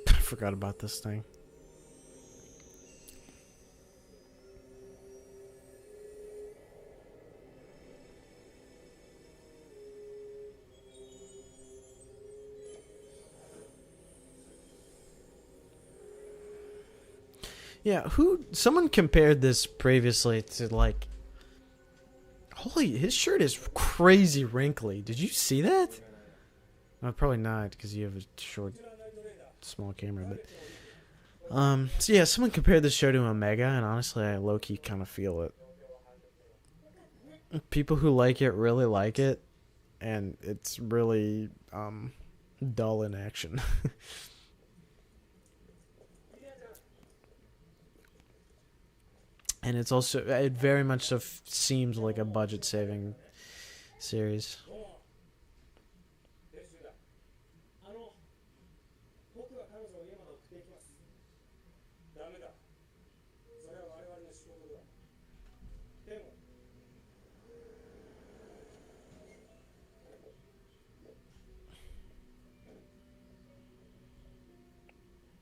I forgot about this thing. Yeah, someone compared this previously to, like, holy, his shirt is crazy wrinkly. Did you see that? Well, probably not, because you have a short, small camera, but, so yeah, someone compared this show to Omega, and honestly, I low-key kind of feel it. People who like it really like it, and it's really, dull in action. And it's also, it very much so seems like a budget-saving series.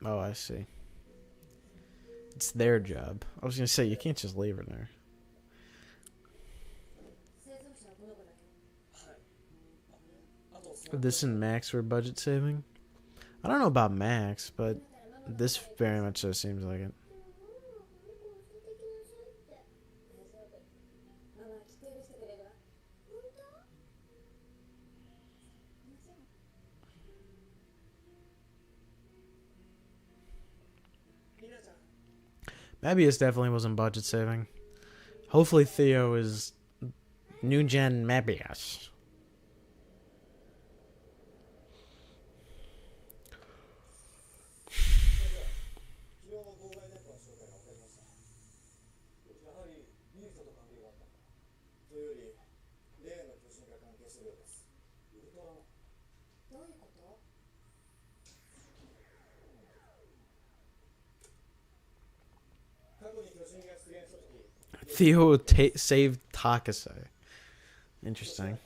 Oh, I see. It's their job. I was going to say, you can't just leave her there. This and Max were budget saving? I don't know about Max, but this very much so seems like it. Mabius definitely wasn't budget saving. Hopefully Theo is new gen Mabius. Theo saved Takase. Interesting.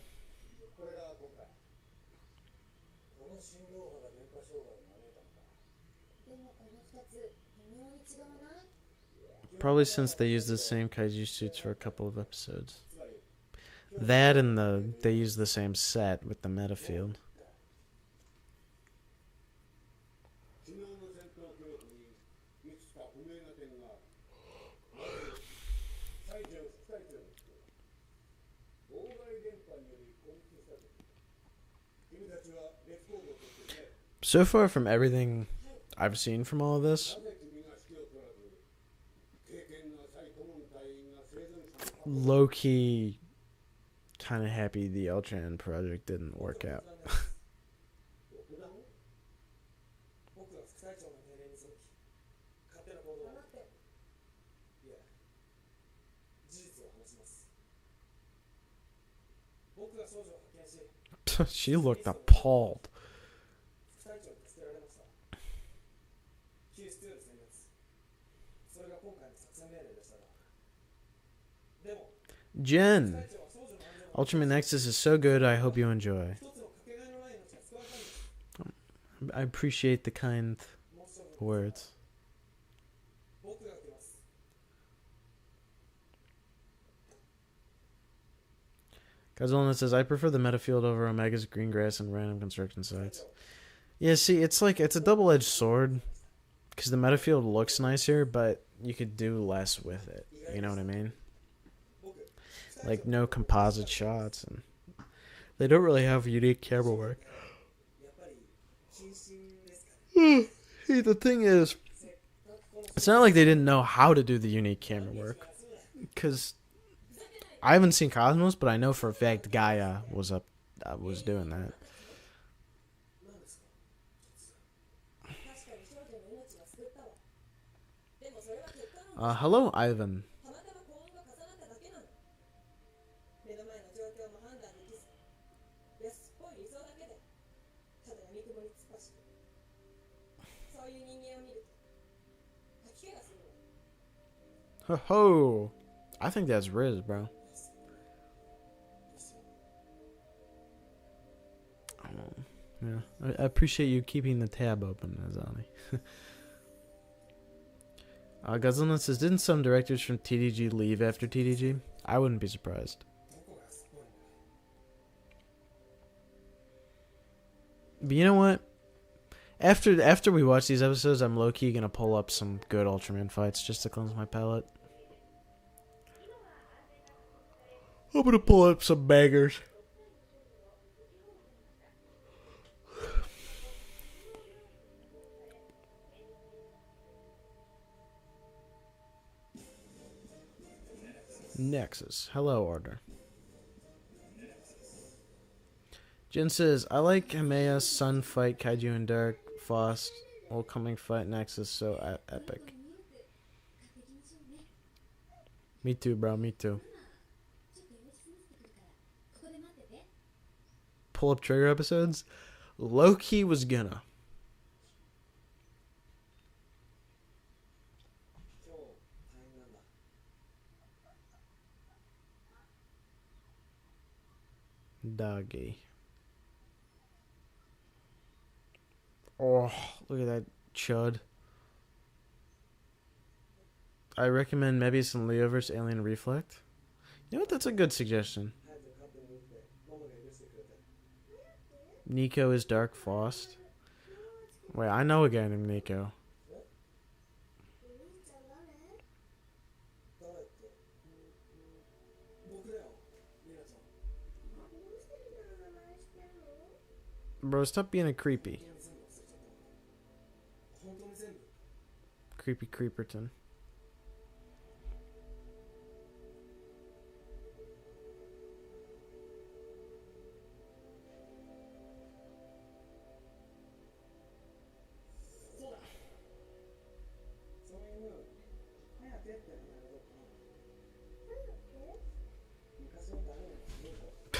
Probably since they used the same kaiju suits for a couple of episodes. That and they used the same set with the meta field. So far from everything I've seen from all of this, low-key kind of happy the Ultraman project didn't work out. She looked appalled. Jen, Ultraman Nexus is so good, I hope you enjoy. I appreciate the kind words. Godzilla says, I prefer the meta field over Omega's green grass and random construction sites. Yeah, see, it's like, it's a double-edged sword. Because the meta field looks nicer, but you could do less with it. You know what I mean? Like, no composite shots. And they don't really have unique camera work. See, the thing is, it's not like they didn't know how to do the unique camera work. Because I haven't seen Cosmos, but I know for a fact Gaia was doing that. Hello, Ivan. Ho ho! I think that's Riz, bro. Yeah, I appreciate you keeping the tab open, Azani. Godzilla says, didn't some directors from TDG leave after TDG? I wouldn't be surprised. But you know what? After we watch these episodes, I'm low-key gonna pull up some good Ultraman fights just to cleanse my palate. I'm gonna pull up some bangers. Nexus. Hello, Order. Jin says, I like Himea, Sun fight, Kaiju and Dark, Faust, coming fight, Nexus, so epic. Me too, bro, me too. Pull up Trigger episodes? Low-key was gonna. Doggy. Oh, look at that chud. I recommend Mebius and Leo vs. Alien Reflect. You know what? That's a good suggestion. Nico is Dark Faust. Wait, I know a guy named Nico. Bro, stop being a creepy. Creepy Creeperton.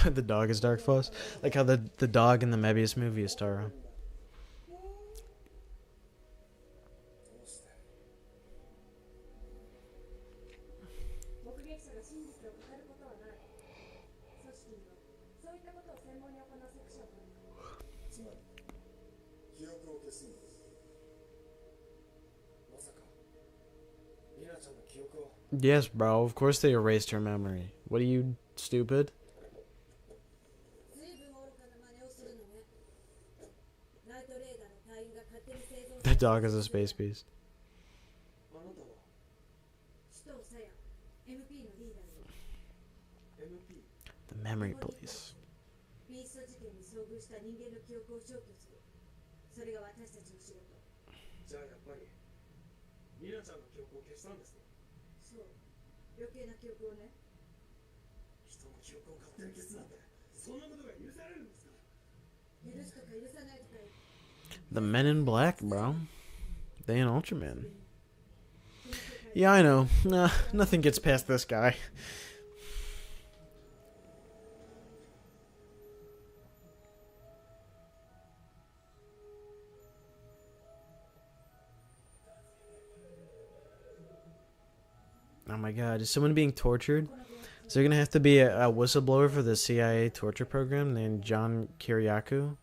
The dog is Dark Faust. Like how the dog in the Mebius movie is Taro. Yes, bro. Of course they erased her memory. What are you, stupid? The dog is a space beast. The memory police. The Men in Black, bro. They an Ultraman. Yeah, I know. Nah, nothing gets past this guy. Oh my god, is someone being tortured? Is there gonna have to be a whistleblower for the CIA torture program named John Kiriakou?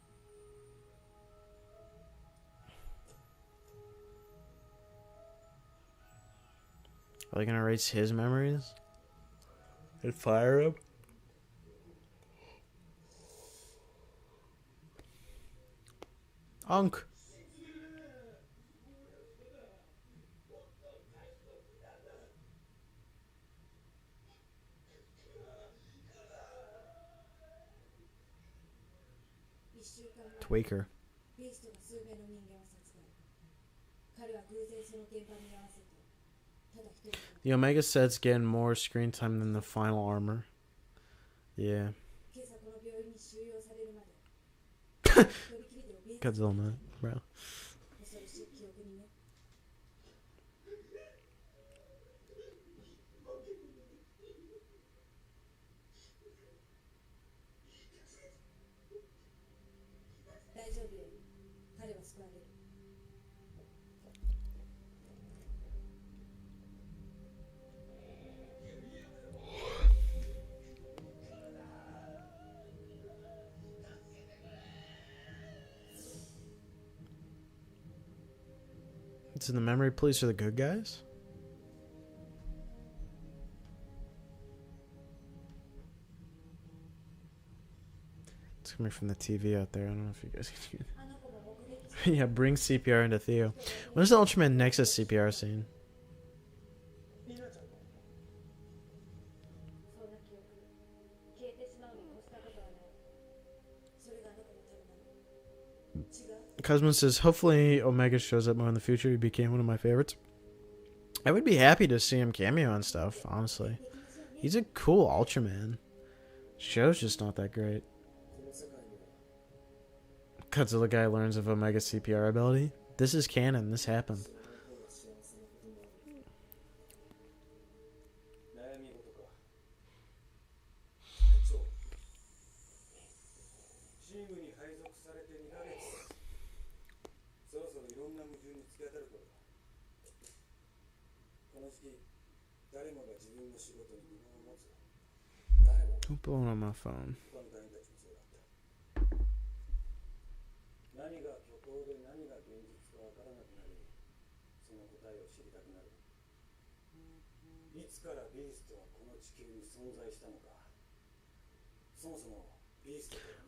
Are they gonna erase his memories? And fire him? Unk! Tweaker. The Omega set's getting more screen time than the final armor. Yeah. Godzilla, man, bro. So the memory police are the good guys? It's coming from the TV out there. I don't know if you guys can see it. Yeah, bring CPR into Theo. When's the Ultraman Nexus CPR scene? Cosmo says, hopefully Omega shows up more in the future. He became one of my favorites. I would be happy to see him cameo and stuff, honestly. He's a cool Ultraman. Show's just not that great. Godzilla guy learns of Omega CPR ability. This is canon. This happened. I'm blowing on my phone.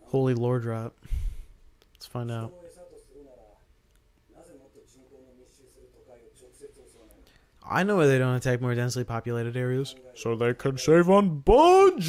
Holy lore drop. Let's find out. I know why they don't attack more densely populated areas. So they can save on budget!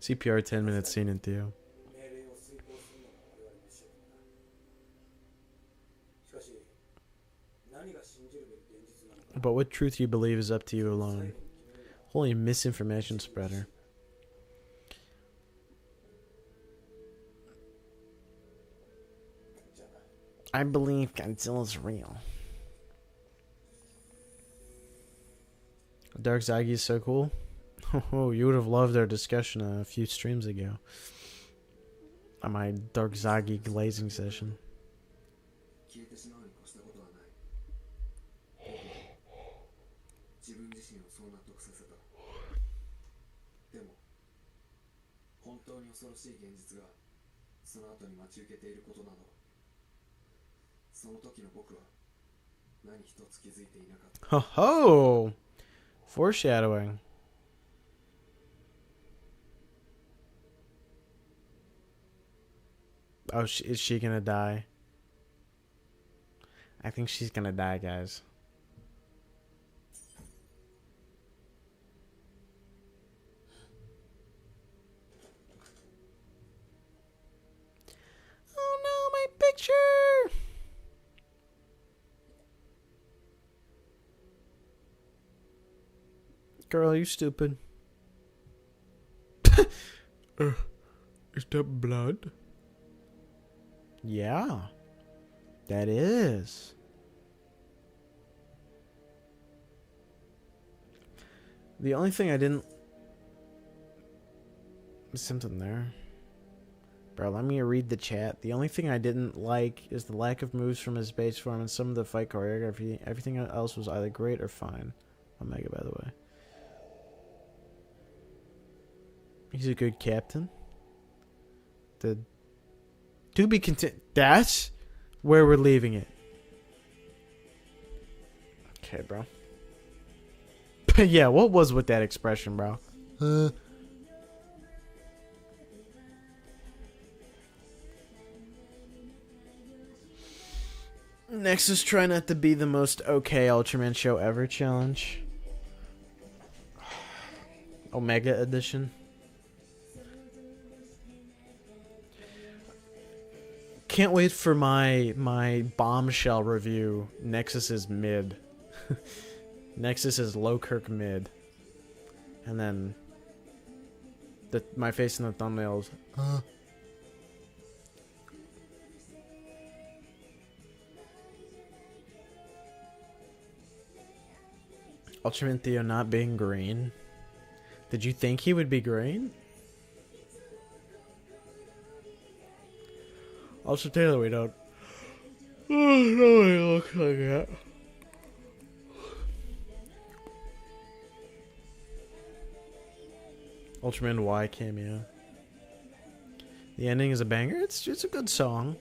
CPR 10 minutes scene in Theo. But what truth you believe is up to you alone. Holy misinformation spreader. I believe Godzilla's real. Dark Zagi is so cool. Oh, you would have loved our discussion a few streams ago. On my Dark Zagi glazing session. Ho ho! Foreshadowing. Oh, is she gonna die? I think she's gonna die, guys. Oh no, my picture! Girl, you stupid. Is that blood? Yeah, that is. The only thing I didn't... There's something there. Bro, let me read the chat. The only thing I didn't like is the lack of moves from his base form and some of the fight choreography. Everything else was either great or fine. Omega, by the way. He's a good captain. To be content. That's where we're leaving it. Okay, bro. Yeah, what was with that expression, bro? Nexus try not to be the most okay Ultraman show ever challenge. Omega edition. Can't wait for my bombshell review. Nexus is mid. Nexus is low Kirk mid. And then my face in the thumbnails. Ultraman Theo not being green. Did you think he would be green? Also, Taylor, we don't. Oh, no, he looks like that. Ultraman Y cameo. The ending is a banger. It's a good song.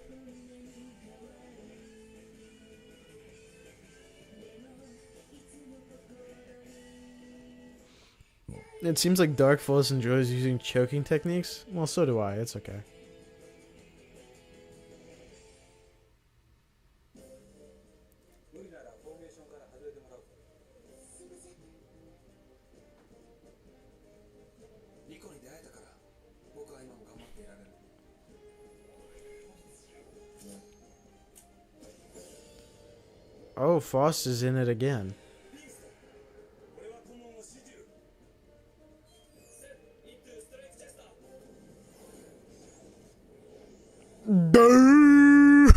It seems like Dark Force enjoys using choking techniques. Well, so do I. It's okay. Oh, Foss is in it again.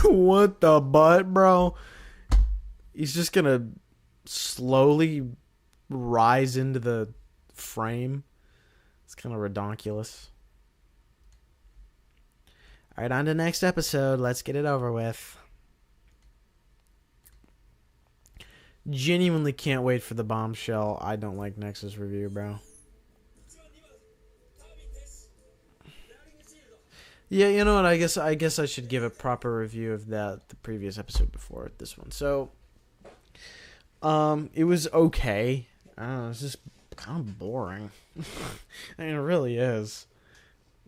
What the butt, bro? He's just gonna slowly rise into the frame. It's kind of redonkulous. Alright, on to next episode. Let's get it over with. Genuinely can't wait for the bombshell I don't like Nexus review, bro. Yeah, you know what? I guess I should give a proper review of the previous episode before this one. So, it was okay. I don't know. It's just kind of boring. I mean, it really is.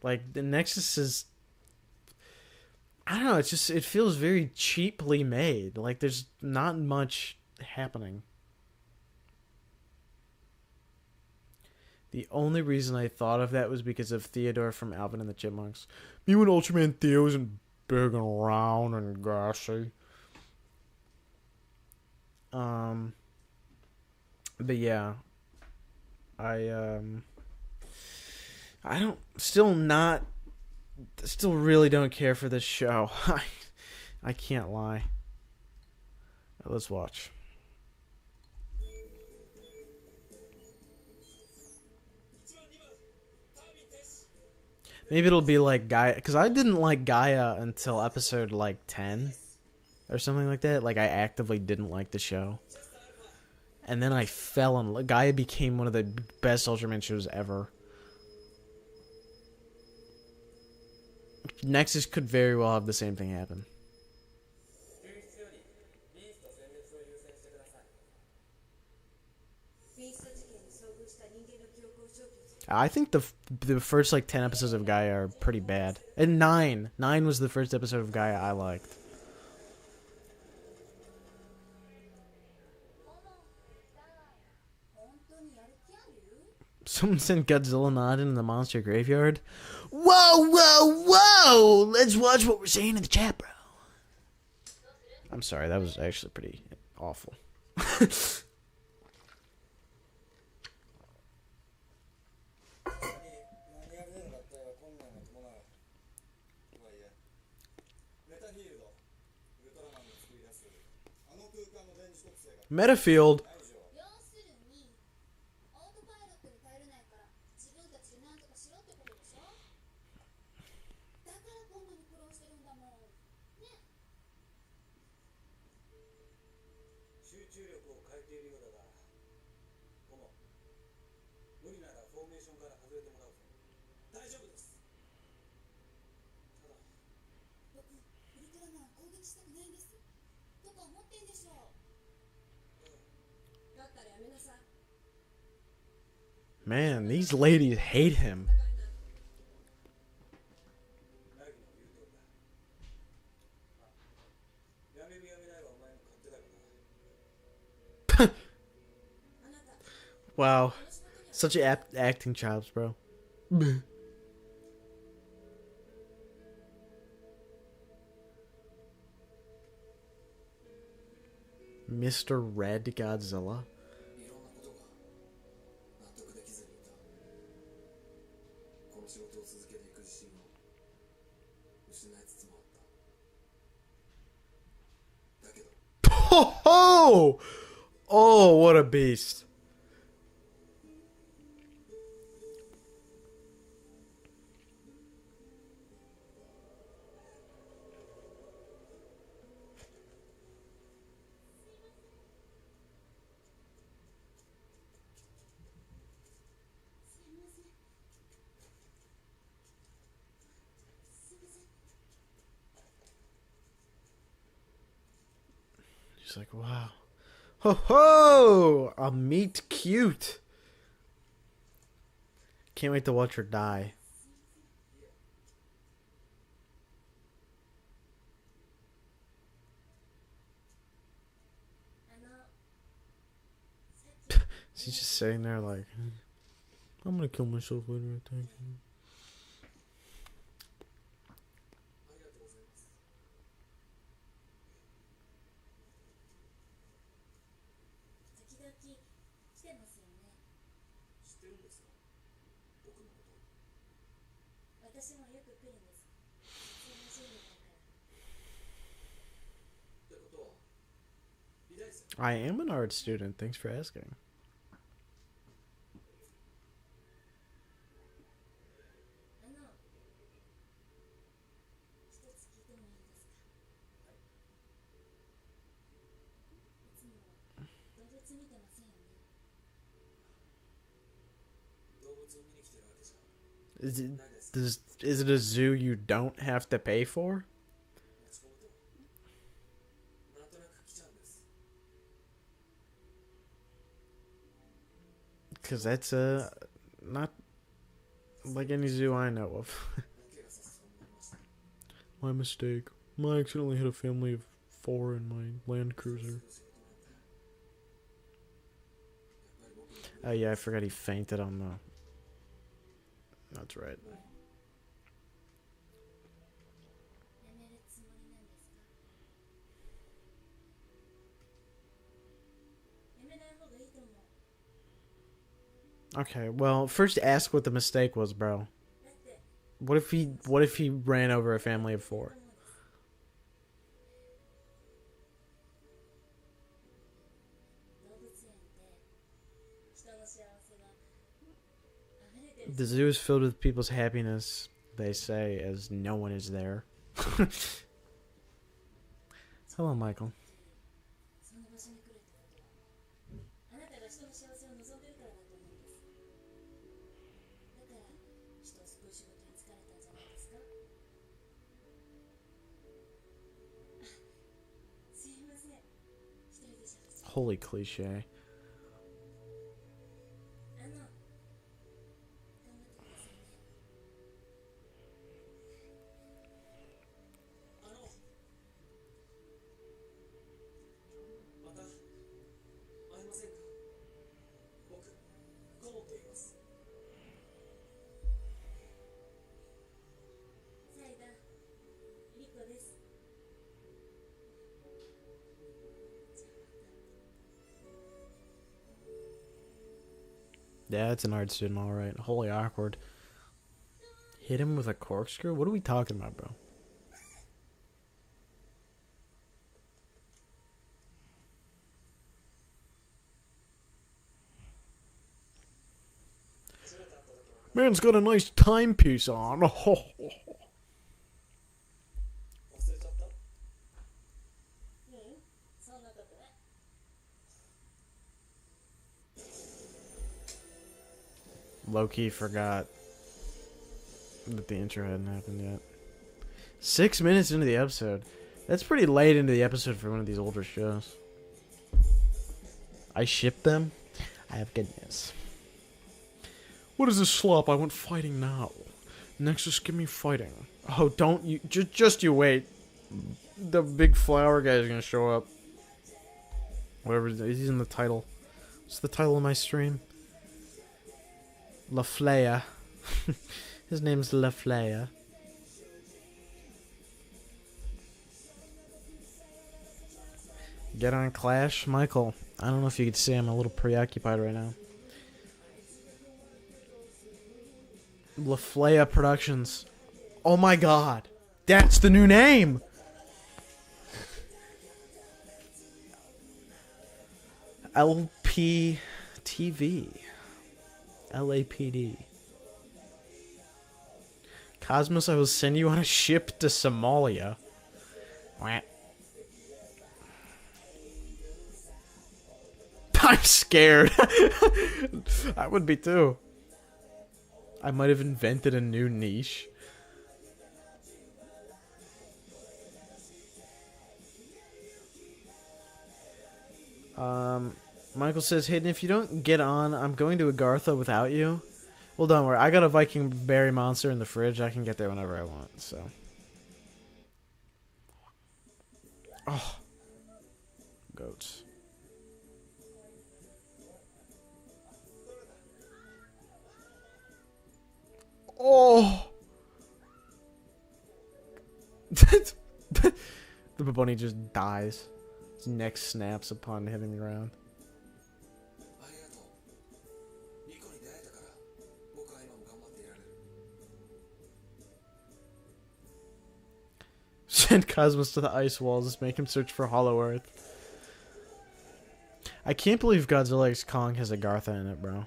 Like the Nexus is. I don't know. It's just it feels very cheaply made. Like there's not much happening. The only reason I thought of that was because of Theodore from Alvin and the Chipmunks. Me when Ultraman Theo isn't big and round and gassy. But yeah. I still really don't care for this show. I can't lie. Let's watch. Maybe it'll be like Gaia, because I didn't like Gaia until episode like 10 or something like that. Like I actively didn't like the show, and then I fell in love. Gaia became one of the best Ultraman shows ever. Nexus could very well have the same thing happen. I think the first like 10 episodes of Gaia are pretty bad. And 9 was the first episode of Gaia I liked. Someone sent Godzilla nodding in the monster graveyard. Whoa, whoa, whoa! Let's watch what we're saying in the chat, bro. I'm sorry, that was actually pretty awful. Metafield. Man, these ladies hate him. Wow. Such acting chops, bro. Mr. Red Godzilla. Oh, oh, oh, what a beast. She's like, wow. Ho ho! A meet cute. Can't wait to watch her die. She's just sitting there like, I'm gonna kill myself later, I think. I am an art student. Thanks for asking. Is it a zoo you don't have to pay for? Because that's not like any zoo I know of. My mistake. I accidentally hit a family of 4 in my Land Cruiser. Oh yeah, I forgot he fainted on the... That's right. Okay, well, first ask what the mistake was, bro. What if he ran over a family of 4? The zoo is filled with people's happiness. they say as no one is there. Hello, Michael. Holy cliche. Yeah, it's an art student, alright. Holy awkward. Hit him with a corkscrew? What are we talking about, bro? Man's got a nice timepiece on. Low-key forgot that the intro hadn't happened yet. 6 minutes into the episode. That's pretty late into the episode for one of these older shows. I ship them? I have good news. What is this slop? I want fighting now. Nexus, give me fighting. Oh, don't you... Just you wait. The big flower guy is going to show up. Whatever, he's in the title. What's the title of my stream? LAFLEYA. His name's LAFLEYA. Get on Clash? Michael, I don't know if you could see I'm a little preoccupied right now. LAFLEYA Productions. Oh my god. That's the new name! LPTV. LAPD. Cosmos, I will send you on a ship to Somalia. I'm scared. I would be too. I might have invented a new niche. Michael says, Hayden, if you don't get on, I'm going to Agartha without you. Well, don't worry. I got a Viking berry monster in the fridge. I can get there whenever I want, so. Oh. Goats. Oh! The bunny just dies. His neck snaps upon hitting the ground. Send Cosmos to the ice walls. Make him search for Hollow Earth. I can't believe Godzilla X Kong has Agartha in it, bro.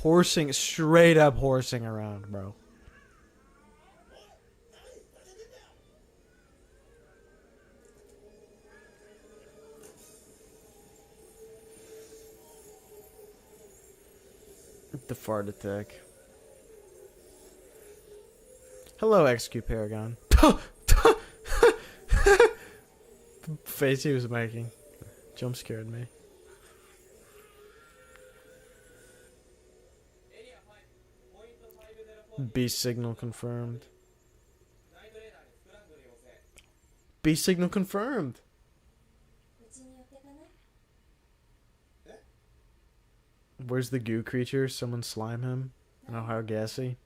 Horsing, straight up horsing around, bro. The fart attack. Hello, XQ Paragon. The face he was making jump scared me. Beast signal confirmed. Beast signal confirmed. Where's the goo creature? Someone slime him? I know how gassy.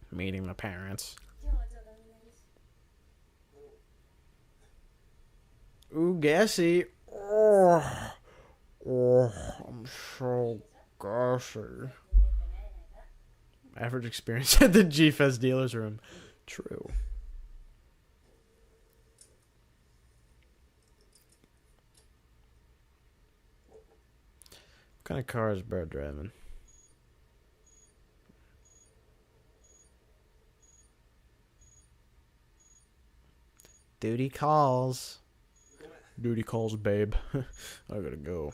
Meeting the parents. Ooh, gassy. Oh, I'm so gassy. Average experience at the G-Fest dealer's room. True. What kind of car is Bird driving? Duty calls. Duty calls, babe. I gotta go.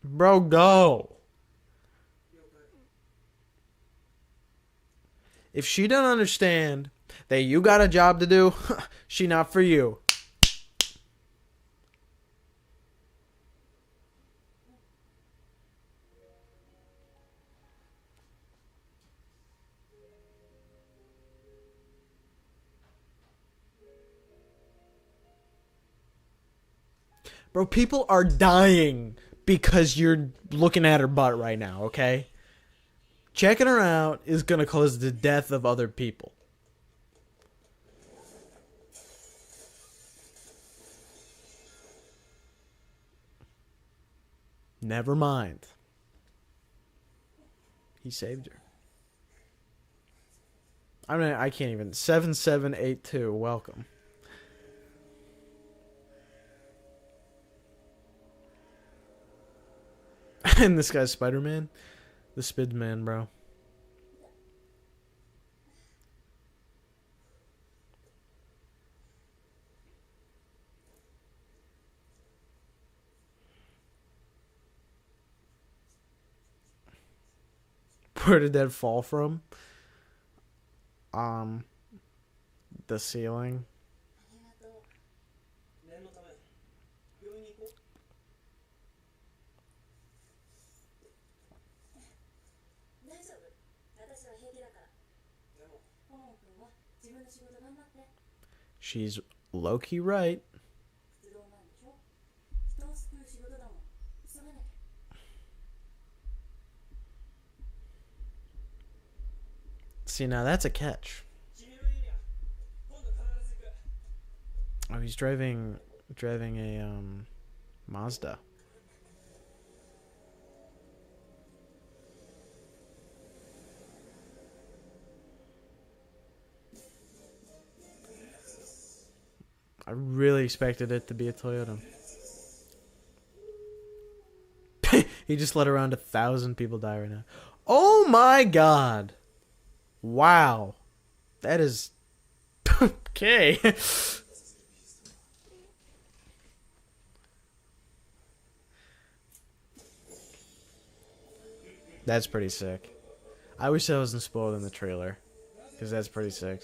Bro, go. If she don't understand that you got a job to do, she not for you. Bro, people are dying because you're looking at her butt right now, okay? Checking her out is going to cause the death of other people. Never mind. He saved her. I mean, I can't even. 7782, welcome. And this guy's Spider-Man. The Spidman, bro. Where did that fall from? The ceiling. She's low-key right. See, now that's a catch. Oh, he's driving a Mazda. I really expected it to be a Toyota. He just let around 1,000 people die right now. Oh my god. Wow. That is... okay. That's pretty sick. I wish that wasn't spoiled in the trailer. Because that's pretty sick.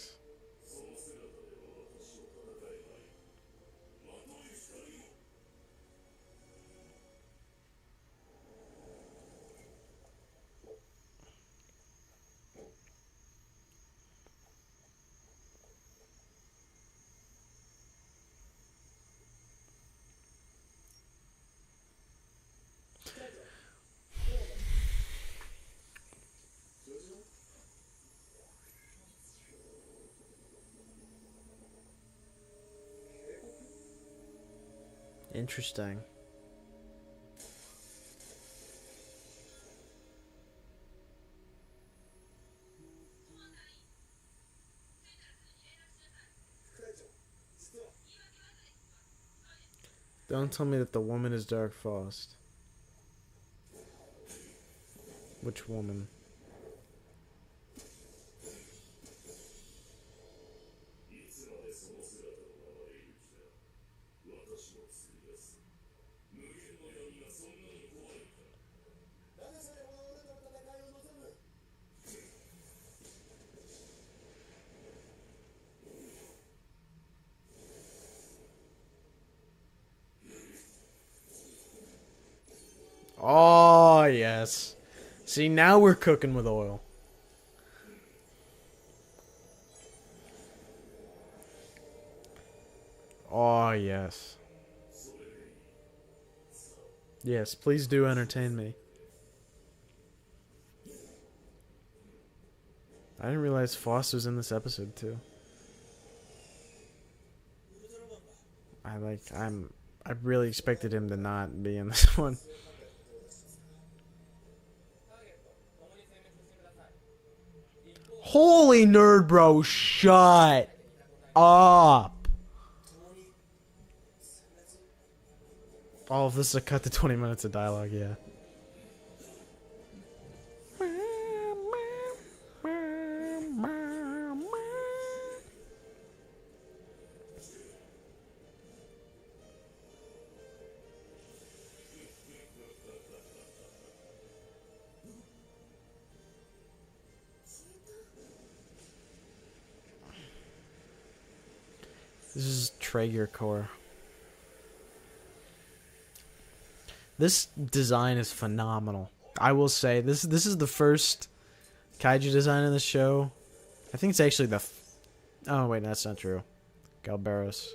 Interesting. Don't tell me that the woman is Dark Frost. Which woman? Oh, yes. See, now we're cooking with oil. Oh, yes. Yes, please do entertain me. I didn't realize Foss was in this episode too. I really expected him to not be in this one. Holy nerd, bro! Shut up! All of this is a cut to 20 minutes of dialogue, yeah. This is Traeger core. This design is phenomenal. I will say this is the first kaiju design in the show. I think it's actually the. Oh wait, that's not true. Galberos.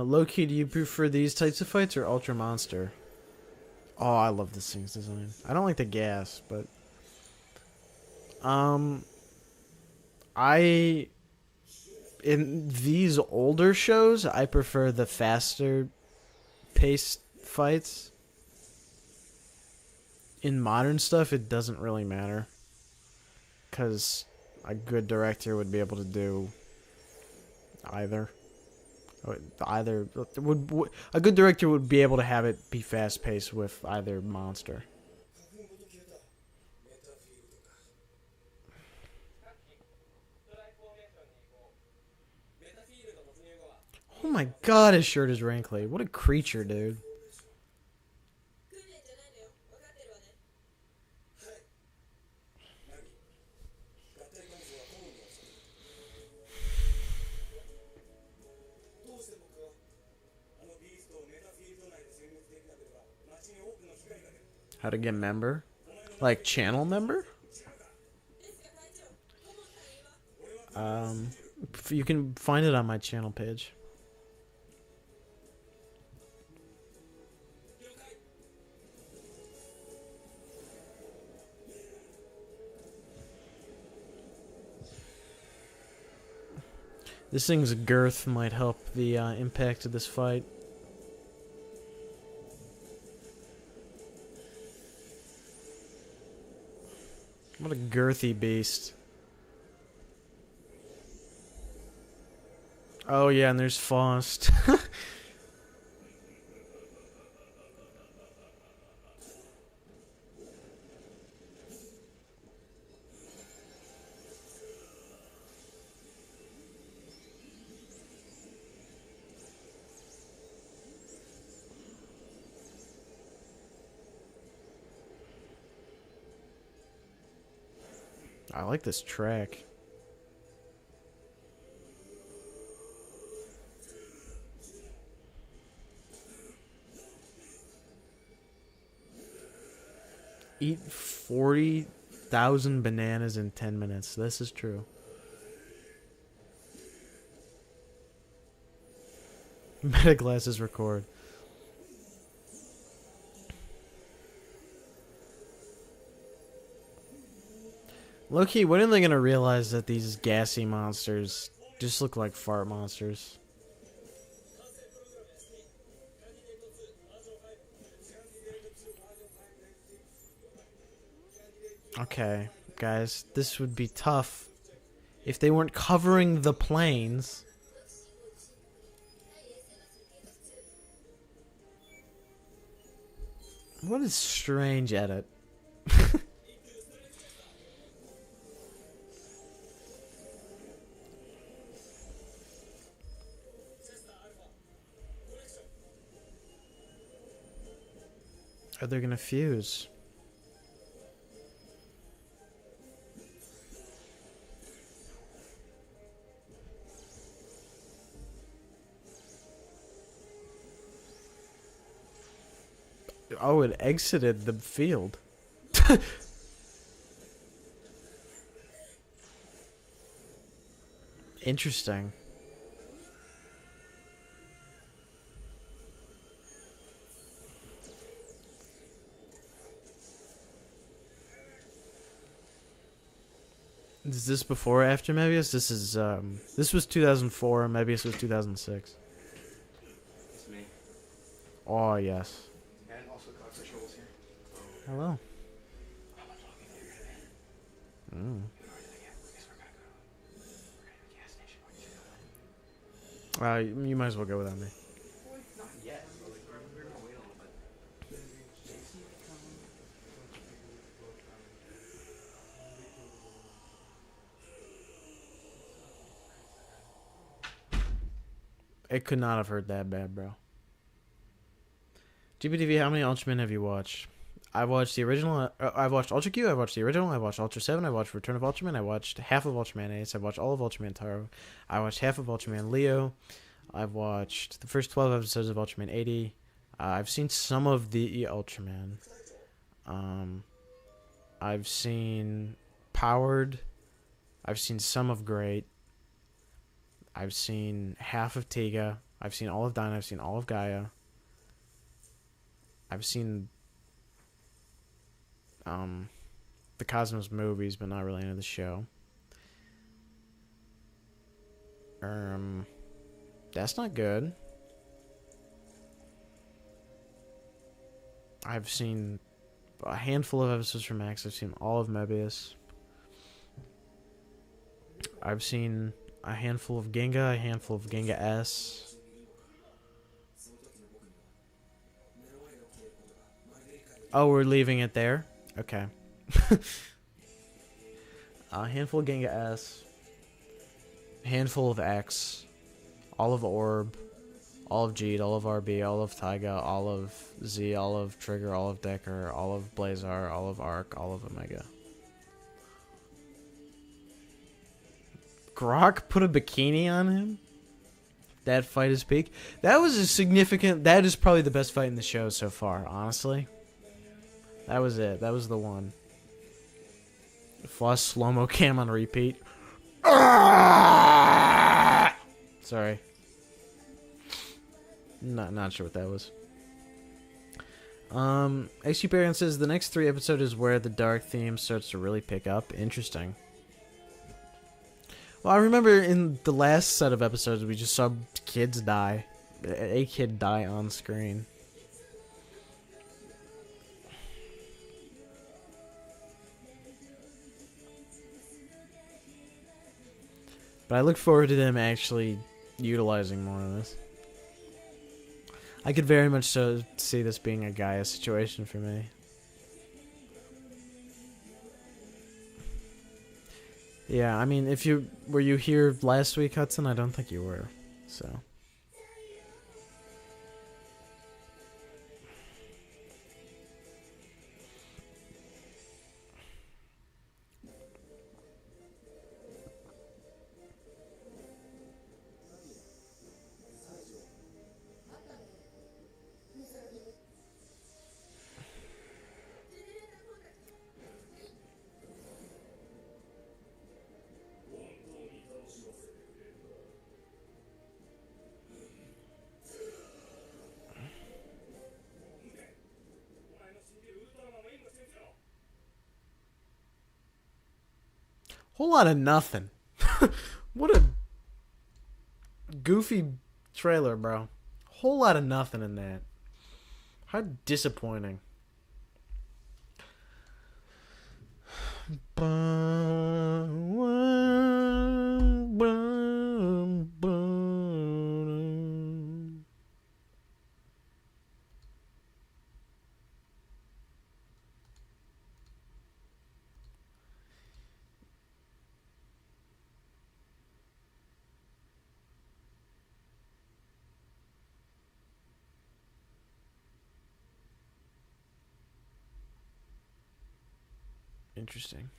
Low-key, do you prefer these types of fights or Ultra Monster? Oh, I love this thing's design. I don't like the gas, but in these older shows, I prefer the faster paced fights. In modern stuff, it doesn't really matter, because a good director would be able to do either. A good director would be able to have it be fast paced with either monster. Oh my god, his shirt is wrinkly. What a creature, dude. How to get member? Like channel member? You can find it on my channel page. This thing's girth might help the impact of this fight. What a girthy beast. Oh yeah, and there's Faust. I like this track. Eat 40,000 bananas in 10 minutes. This is true. Meta glasses record. Low-key, when are they gonna realize that these gassy monsters just look like fart monsters? Okay, guys, this would be tough if they weren't covering the planes. What a strange edit. Are they gonna fuse? Oh, it exited the field. Interesting. Is this before or after Mebius? This was 2004, Mebius was 2006. It's me. Oh, yes. And also Coxfish Rolls here. Hello. How much longer are you gonna be? Mm. We're gonna go to the gas station. You might as well go without me. Not yet. But like, we're gonna wait a little bit. It could not have hurt that bad, bro. GBTV, how many Ultraman have you watched? I watched the original. I've watched Ultra Q. I watched the original. I watched Ultra 7. I watched Return of Ultraman. I watched half of Ultraman Ace. I watched all of Ultraman Taro. I watched half of Ultraman Leo. I've watched the first 12 episodes of Ultraman 80. I've seen some of the Ultraman. I've seen Powered. I've seen some of Great. I've seen half of Tiga. I've seen all of Dyna. I've seen all of Gaia. I've seen the Cosmos movies, but not really into the show. That's not good. I've seen a handful of episodes from Max. I've seen all of Mebius. I've seen a handful of Genga, a handful of Genga S. Oh, we're leaving it there? Okay. A handful of Genga S. A handful of X. All of Orb. All of Jeet, all of RB, all of Taiga, all of Z, all of Trigger, all of Decker, all of Blazar, all of Arc, all of Omega. Grok put a bikini on him? That fight is peak. That was a significant... That is probably the best fight in the show so far, honestly. That was it. That was the one. Floss slow-mo cam on repeat. Sorry. Not sure what that was. XQ Baron says the next 3 episodes is where the dark theme starts to really pick up. Interesting. Well, I remember in the last set of episodes we just saw kids die. A kid die on screen. But I look forward to them actually utilizing more of this. I could very much so see this being a Gaia situation for me. Yeah, I mean, were you here last week, Hudson? I don't think you were, so. Whole lot of nothing. What a goofy trailer, bro. Whole lot of nothing in that. How disappointing. Interesting.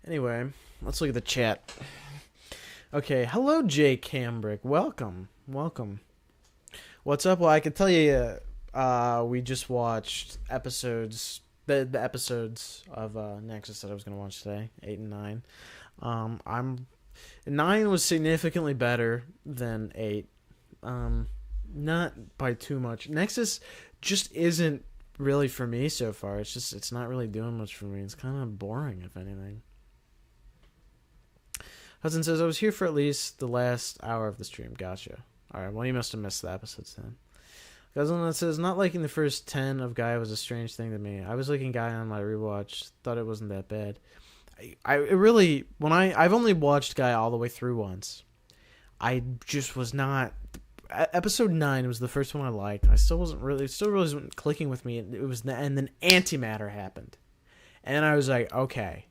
Anyway, let's look at the chat. Okay, hello Jay Cambrick. Welcome. Welcome. What's up? Well, I can tell you We just watched the episodes of Nexus that I was gonna watch today, 8 and 9. 9 was significantly better than 8. Not by too much. Nexus just isn't really for me so far. It's not really doing much for me. It's kind of boring, if anything. Hudson says, I was here for at least the last hour of the stream. Gotcha. Alright, well, you must have missed the episodes then. Godzilla says, not liking the first 10 of Gaia was a strange thing to me. I was liking Gaia on my rewatch. Thought it wasn't that bad. I've only watched Gaia all the way through once. I just was not... Episode 9 was the first one I liked. And it still wasn't clicking with me. And then Antimatter happened. And I was like, okay,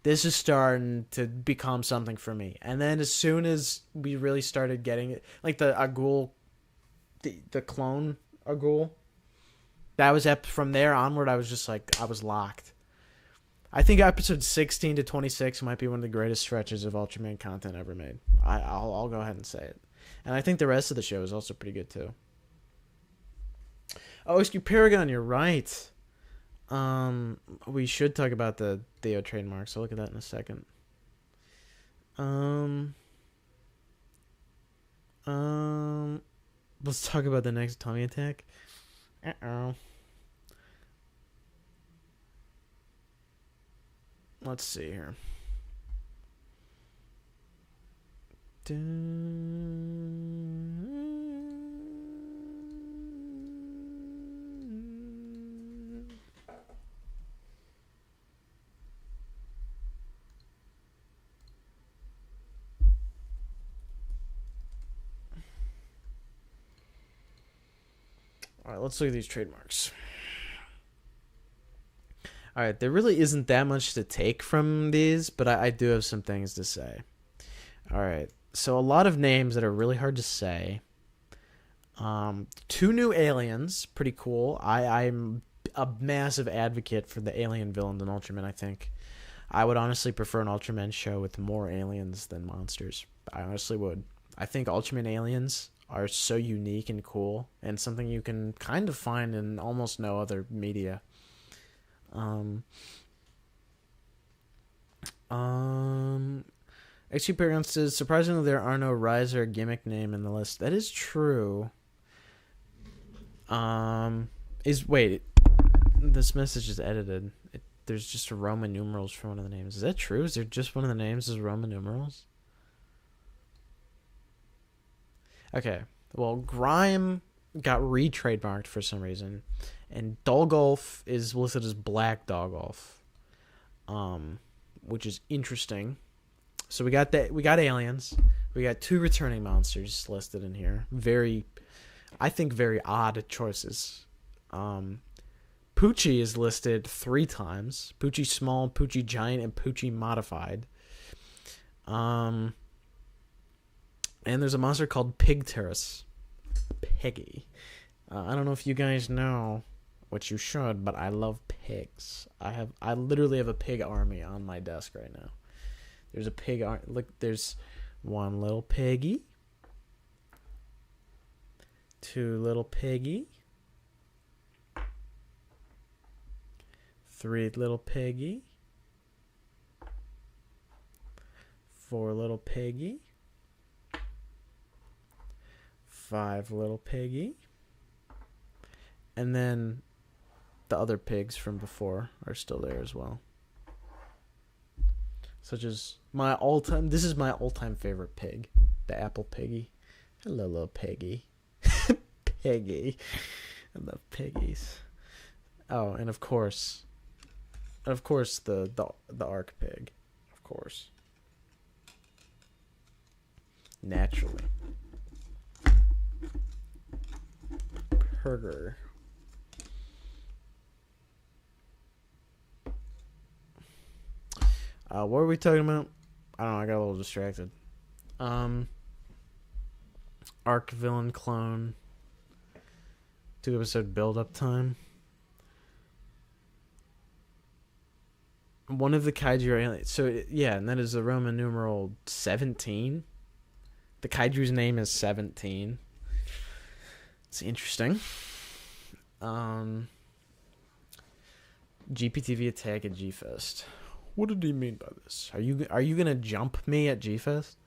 this is starting to become something for me. And then as soon as we really started getting it, like the Agul, the clone Agul, that was from there onward, I was just like, I was locked. I think episode 16 to 26 might be one of the greatest stretches of Ultraman content ever made. I'll go ahead and say it. And I think the rest of the show is also pretty good too. Oh, excuse Paragon, you're right. We should talk about the Theo trademark, so I'll look at that in a second. Let's talk about the next tummy attack. Let's see here. Alright, let's look at these trademarks. Alright, there really isn't that much to take from these, but I do have some things to say. Alright, so a lot of names that are really hard to say. 2 new aliens, pretty cool. I'm a massive advocate for the alien villains in Ultraman, I think. I would honestly prefer an Ultraman show with more aliens than monsters. I honestly would. I think Ultraman aliens are so unique and cool, and something you can kind of find in almost no other media. XQ Paragon says, surprisingly there are no Riser or gimmick name in the list. That is true. Wait, this message is edited. There's just a Roman numerals for one of the names. Is that true? Is there just one of the names is Roman numerals? Okay, well, Grime got re-trademarked for some reason, and Dolgolf is listed as Black Dolgolf, which is interesting. So we got aliens, we got 2 returning monsters listed in here. I think very odd choices. Poochie is listed 3 times: Poochie Small, Poochie Giant, and Poochie Modified. And there's a monster called Pigterus. Piggy. I don't know if you guys know, which you should, but I love pigs. I literally have a pig army on my desk right now. There's a pig look, there's 1 little piggy. 2 little piggy. 3 little piggy. 4 little piggy. 5 little piggy. And then the other pigs from before are still there as well. Such as this is my all-time favorite pig, the apple piggy. Hello, little piggy. Piggy. I love piggies. Oh, and of course the arc pig. Of course. Naturally. Perger. What were we talking about? I don't know, I got a little distracted. Arc villain clone. 2-episode build-up time. One of the kaiju aliens. So, yeah, and that is the Roman numeral 17. The kaiju's name is 17. It's interesting. GPTV attack at G-Fest. What did he mean by this? Are you gonna jump me at G-Fest?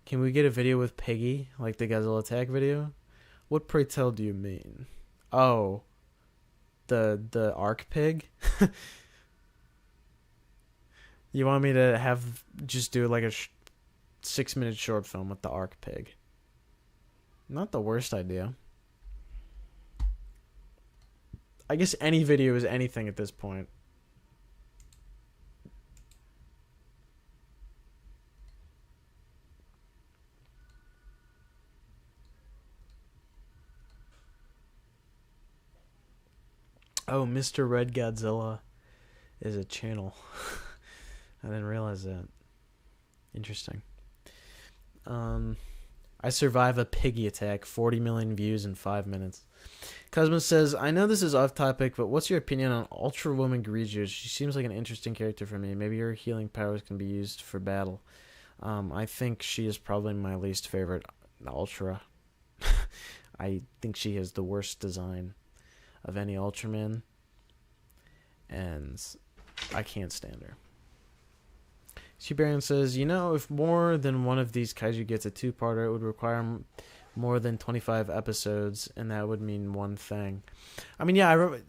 Can we get a video with Piggy, like the Godzilla attack video? What, pray tell, do you mean? Oh, the Arc Pig? You want me to just do like a 6-minute short film with the Arc Pig? Not the worst idea. I guess any video is anything at this point. Oh, Mr. Red Godzilla is a channel. I didn't realize that. Interesting. I survive a piggy attack. 40 million views in 5 minutes. Cosmos says, I know this is off topic, but what's your opinion on Ultra Woman Grigious? She seems like an interesting character for me. Maybe her healing powers can be used for battle. I think she is probably my least favorite Ultra. I think she has the worst design of any Ultraman, and I can't stand her. Shibarian says, you know, if more than one of these kaiju gets a two-parter, it would require more than 25 episodes, and that would mean one thing. I mean, yeah, I remember,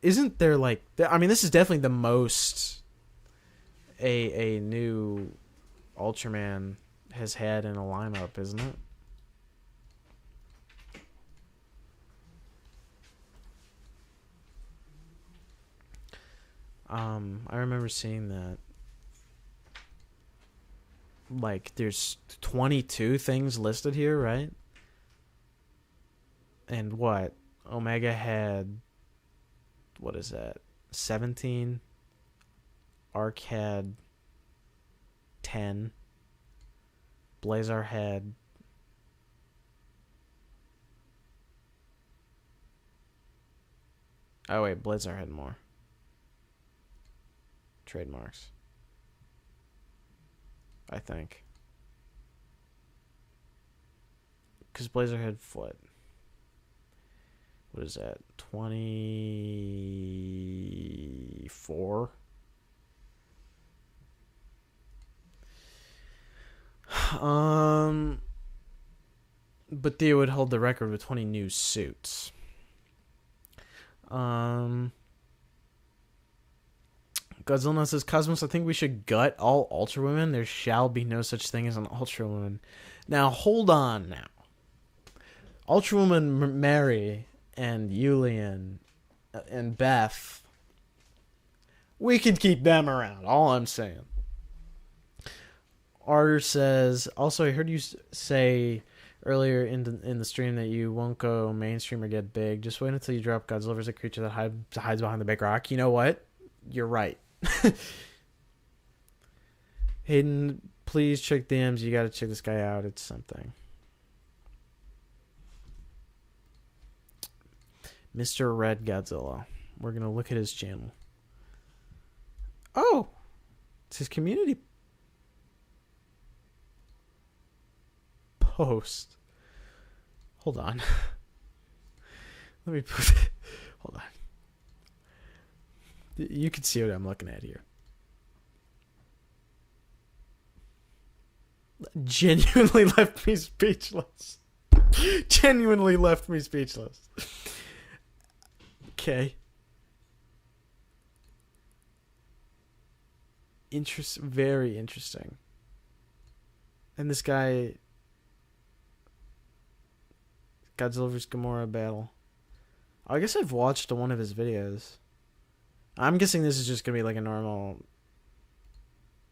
isn't there like, I mean, this is definitely the most a new Ultraman has had in a lineup, isn't it? I remember seeing that. Like, there's 22 things listed here, right? And what? Omega had, what is that? 17. Arc had 10. Blazar had oh wait, Blazar had more. Trademarks, I think. Because Blazar had what? What is that? 24? But they would hold the record with 20 new suits. Godzilla says, Cosmos, I think we should gut all Ultra Women. There shall be no such thing as an Ultra Woman. Now, hold on now. Ultra Woman Mary and Yulian and Beth, we can keep them around. All I'm saying. Arter says, also, I heard you say earlier in the stream that you won't go mainstream or get big. Just wait until you drop Godzilla vs. a creature that hides behind the big rock. You know what? You're right. Hayden, please check DMs. You gotta check this guy out. It's something. Mr. Red Godzilla. We're gonna look at his channel. Oh! It's his community post. Hold on. Let me put it. Hold on. You can see what I'm looking at here. Genuinely left me speechless. Genuinely left me speechless. Okay. Very interesting. And this guy, Godzilla vs. Gamora battle. I guess I've watched one of his videos. I'm guessing this is just gonna be like a normal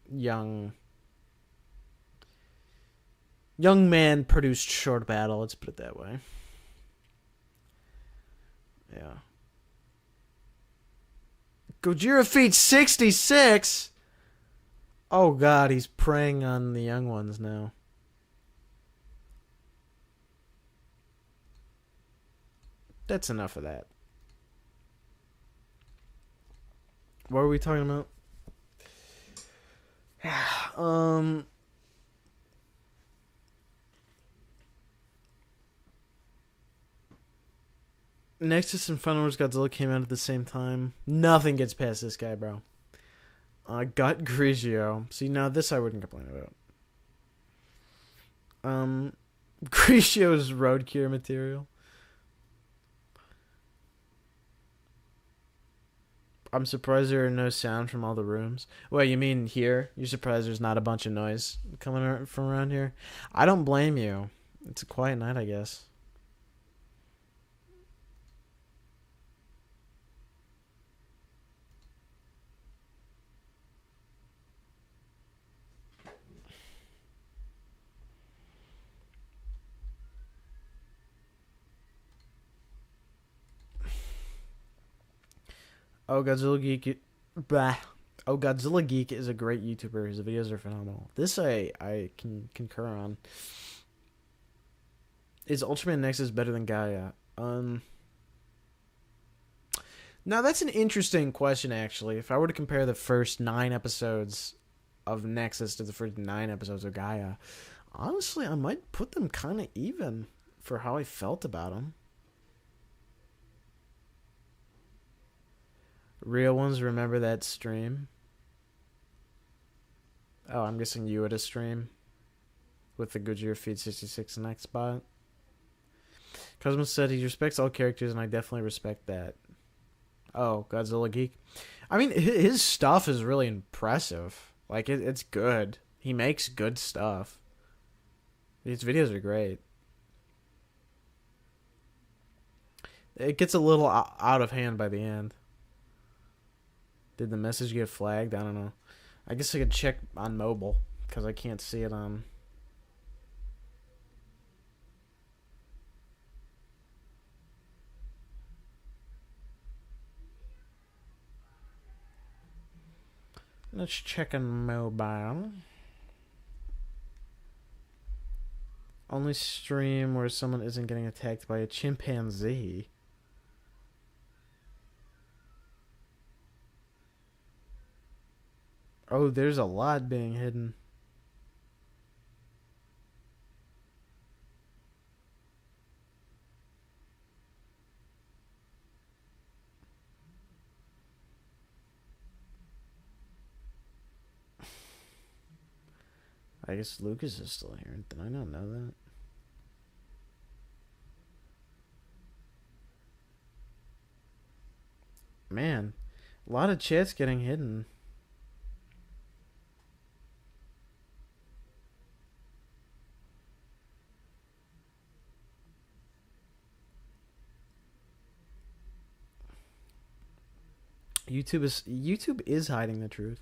young man produced short battle, let's put it that way. Yeah. Gojira feet 66. Oh god, he's preying on the young ones now. That's enough of that. What were we talking about? Nexus and Final Wars Godzilla came out at the same time. Nothing gets past this guy, bro. Got Grigio. See, now this I wouldn't complain about. Grigio's road cure material. I'm surprised there are no sound from all the rooms. Well, you mean here? You're surprised there's not a bunch of noise coming from around here? I don't blame you. It's a quiet night, I guess. Oh, Godzilla Geek. Bah. Oh, Godzilla Geek is a great YouTuber. His videos are phenomenal. This I can concur on. Is Ultraman Nexus better than Gaia? Now that's an interesting question, actually. If I were to compare the first 9 episodes of Nexus to the first 9 episodes of Gaia, honestly, I might put them kind of even for how I felt about them. Real ones remember that stream? Oh, I'm guessing you at a stream with the Goodyear Feed 66 next spot. Cosmos said he respects all characters, and I definitely respect that. Oh, Godzilla Geek. I mean, his stuff is really impressive. Like, it's good. He makes good stuff. His videos are great. It gets a little out of hand by the end. Did the message get flagged? I don't know. I guess I could check on mobile, because I can't see it on... Let's check on mobile. Only stream where someone isn't getting attacked by a chimpanzee. Oh, there's a lot being hidden. I guess Lucas is still here. Did I not know that? Man, a lot of chat's getting hidden. YouTube is hiding the truth.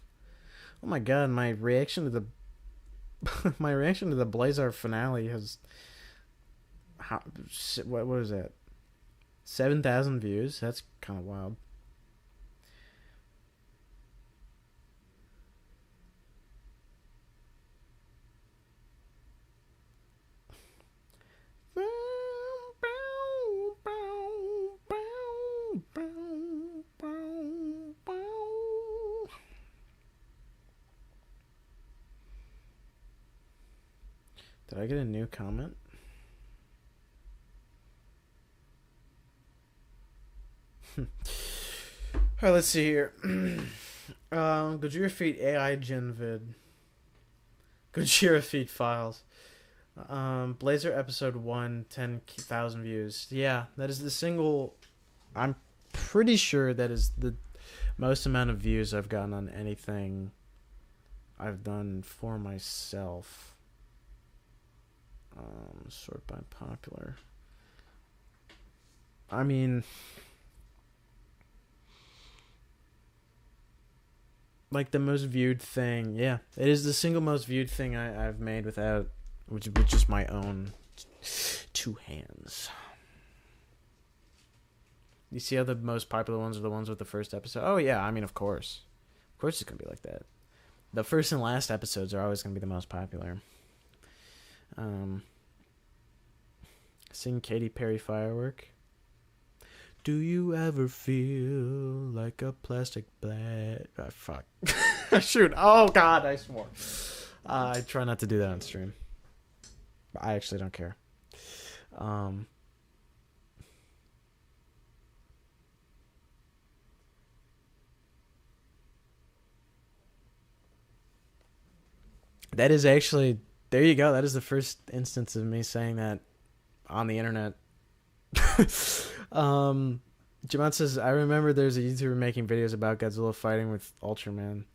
Oh my god, my reaction to the my reaction to the Blazar finale has what was that? 7,000 views? That's kind of wild. Did I get a new comment? Alright, let's see here. Gojira Feet AI Gen vid. Gojira Feet files. Blazer episode 1, 10,000 views. Yeah, that is the single. I'm pretty sure that is the most amount of views I've gotten on anything I've done for myself. Sort by popular. I mean, like the most viewed thing. Yeah, it is the single most viewed thing I've made without, which is my own 2 hands. You see how the most popular ones are the ones with the first episode? Oh yeah, I mean of course it's gonna be like that. The first and last episodes are always gonna be the most popular. Sing Katy Perry Firework. Do you ever feel like a plastic bag? Oh, fuck. Shoot. Oh, God, I swore. I try not to do that on stream. But I actually don't care. That is actually, there you go. That is the first instance of me saying that on the internet. Jamon says, I remember there's a YouTuber making videos about Godzilla fighting with Ultraman.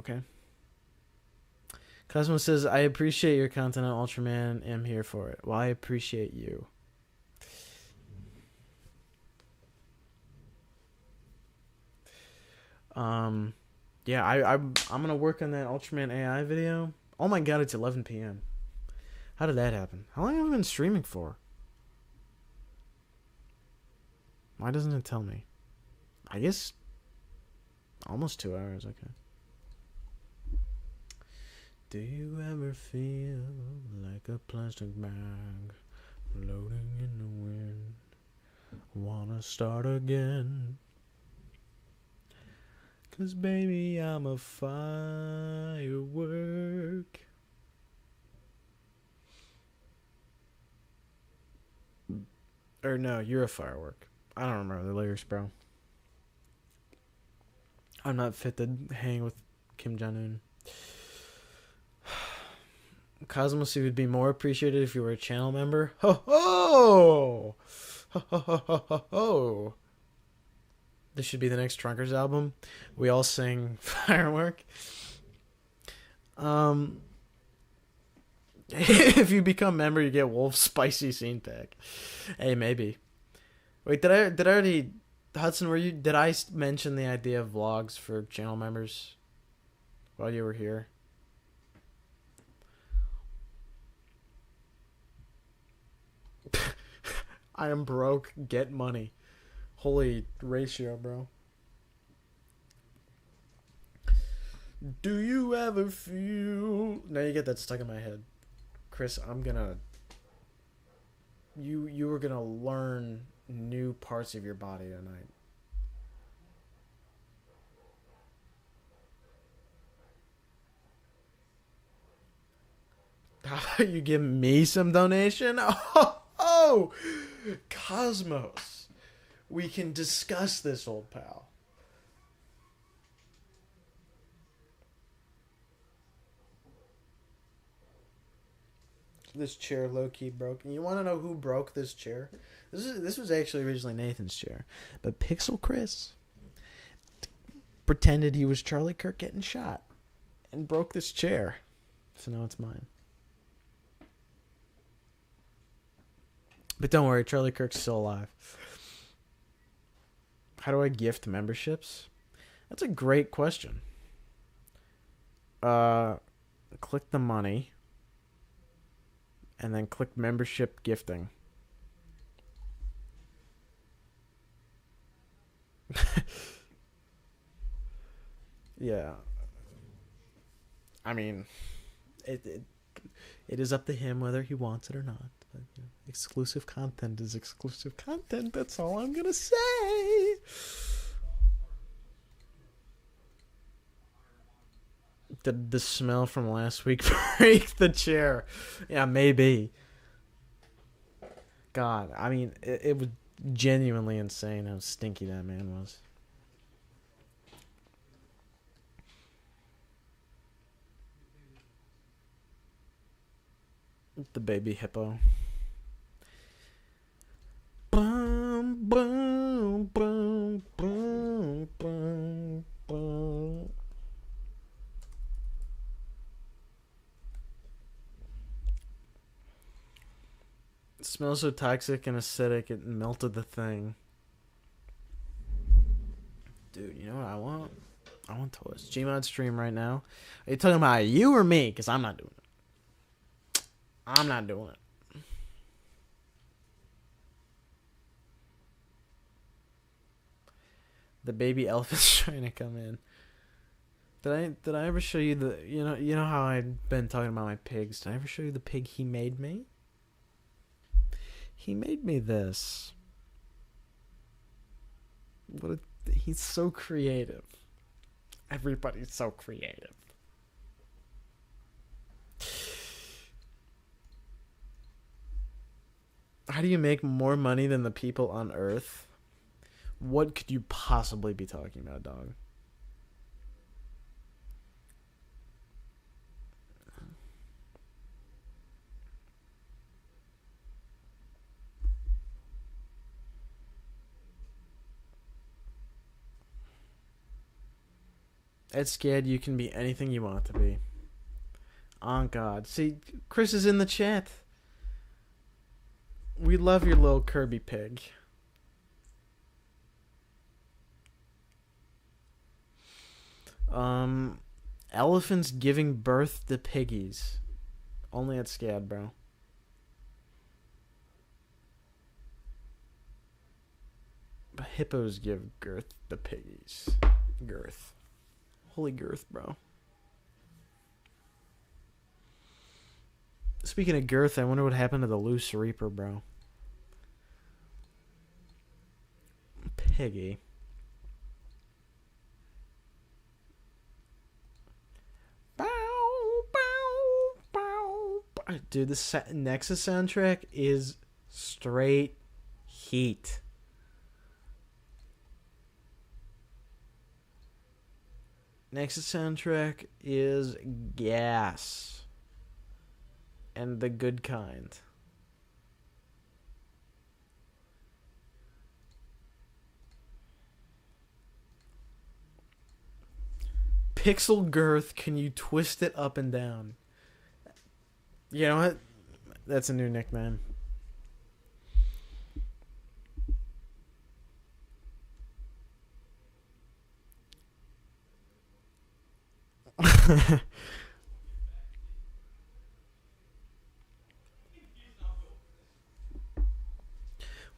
Okay. Cosmo says, I appreciate your content on Ultraman. I'm here for it. Well, I appreciate you. Yeah, I'm gonna work on that Ultraman AI video. Oh my god, it's 11 p.m. How did that happen? How long have I been streaming for? Why doesn't it tell me? I guess almost 2 hours. Okay. Do you ever feel like a plastic bag floating in the wind? Wanna start again? 'Cause baby, I'm a firework. Or no, you're a firework. I don't remember the lyrics, bro. I'm not fit to hang with Kim Jong-un. Cosmos would be more appreciated if you were a channel member. Ho ho! Ho ho ho ho ho! This should be the next Trunkers album. We all sing Firework. If you become member, you get Wolf's Spicy Scene Pack. Hey, maybe. Wait, did I already, Hudson? Did I mention the idea of vlogs for channel members while you were here? I am broke. Get money. Holy ratio, bro. Do you ever feel... Now you get that stuck in my head. Chris, I'm gonna... You were gonna learn new parts of your body tonight. How about you give me some donation? Oh, Cosmos. We can discuss this, old pal. This chair low-key broke. You want to know who broke this chair? This was actually originally Nathan's chair. But Pixel Chris pretended he was Charlie Kirk getting shot and broke this chair. So now it's mine. But don't worry, Charlie Kirk's still alive. How do I gift memberships? That's a great question. Click the money. And then click membership gifting. Yeah. I mean, it is up to him whether he wants it or not. But, you know, exclusive content is exclusive content. That's all I'm gonna say. Did the smell from last week break the chair? Yeah, maybe. God, I mean, it was genuinely insane how stinky that man was. The baby hippo. Boom, boom, boom, boom, boom, boom. It smells so toxic and acidic, it melted the thing. Dude, you know what I want? I want toast. Gmod stream right now. Are you talking about you or me? Because I'm not doing it. I'm not doing it. The baby elf is trying to come in. Did I ever show you the you know how I've been talking about my pigs? Did I ever show you the pig he made me? He made me this. He's so creative. Everybody's so creative. How do you make more money than the people on Earth? What could you possibly be talking about, dog? Ed Scad, you can be anything you want to be. On God. See, Chris is in the chat. We love your little Kirby pig. Elephants giving birth to piggies. Only at Scad, bro. But hippos give girth to piggies. Girth. Holy girth, bro. Speaking of girth, I wonder what happened to the loose reaper, bro. Piggy. Dude, this Nexus soundtrack is straight heat. Nexus soundtrack is gas. And the good kind. Pixel girth, can you twist it up and down? You know what? That's a new nickname.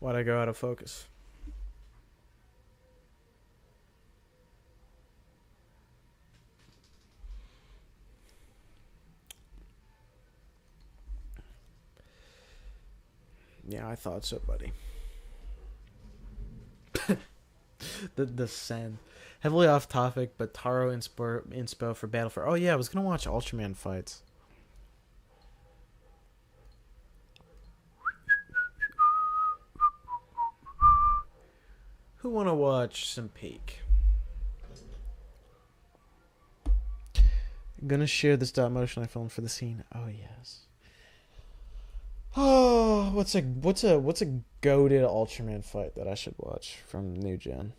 Why'd I go out of focus? Yeah, I thought so, buddy. the send. Heavily off topic, but Taro inspo for Battle for... Oh yeah, I was gonna watch Ultraman fights. Who wanna watch some Peak? I'm gonna share the stop motion I filmed for the scene. Oh yes. Oh, what's a goated Ultraman fight that I should watch from New Gen?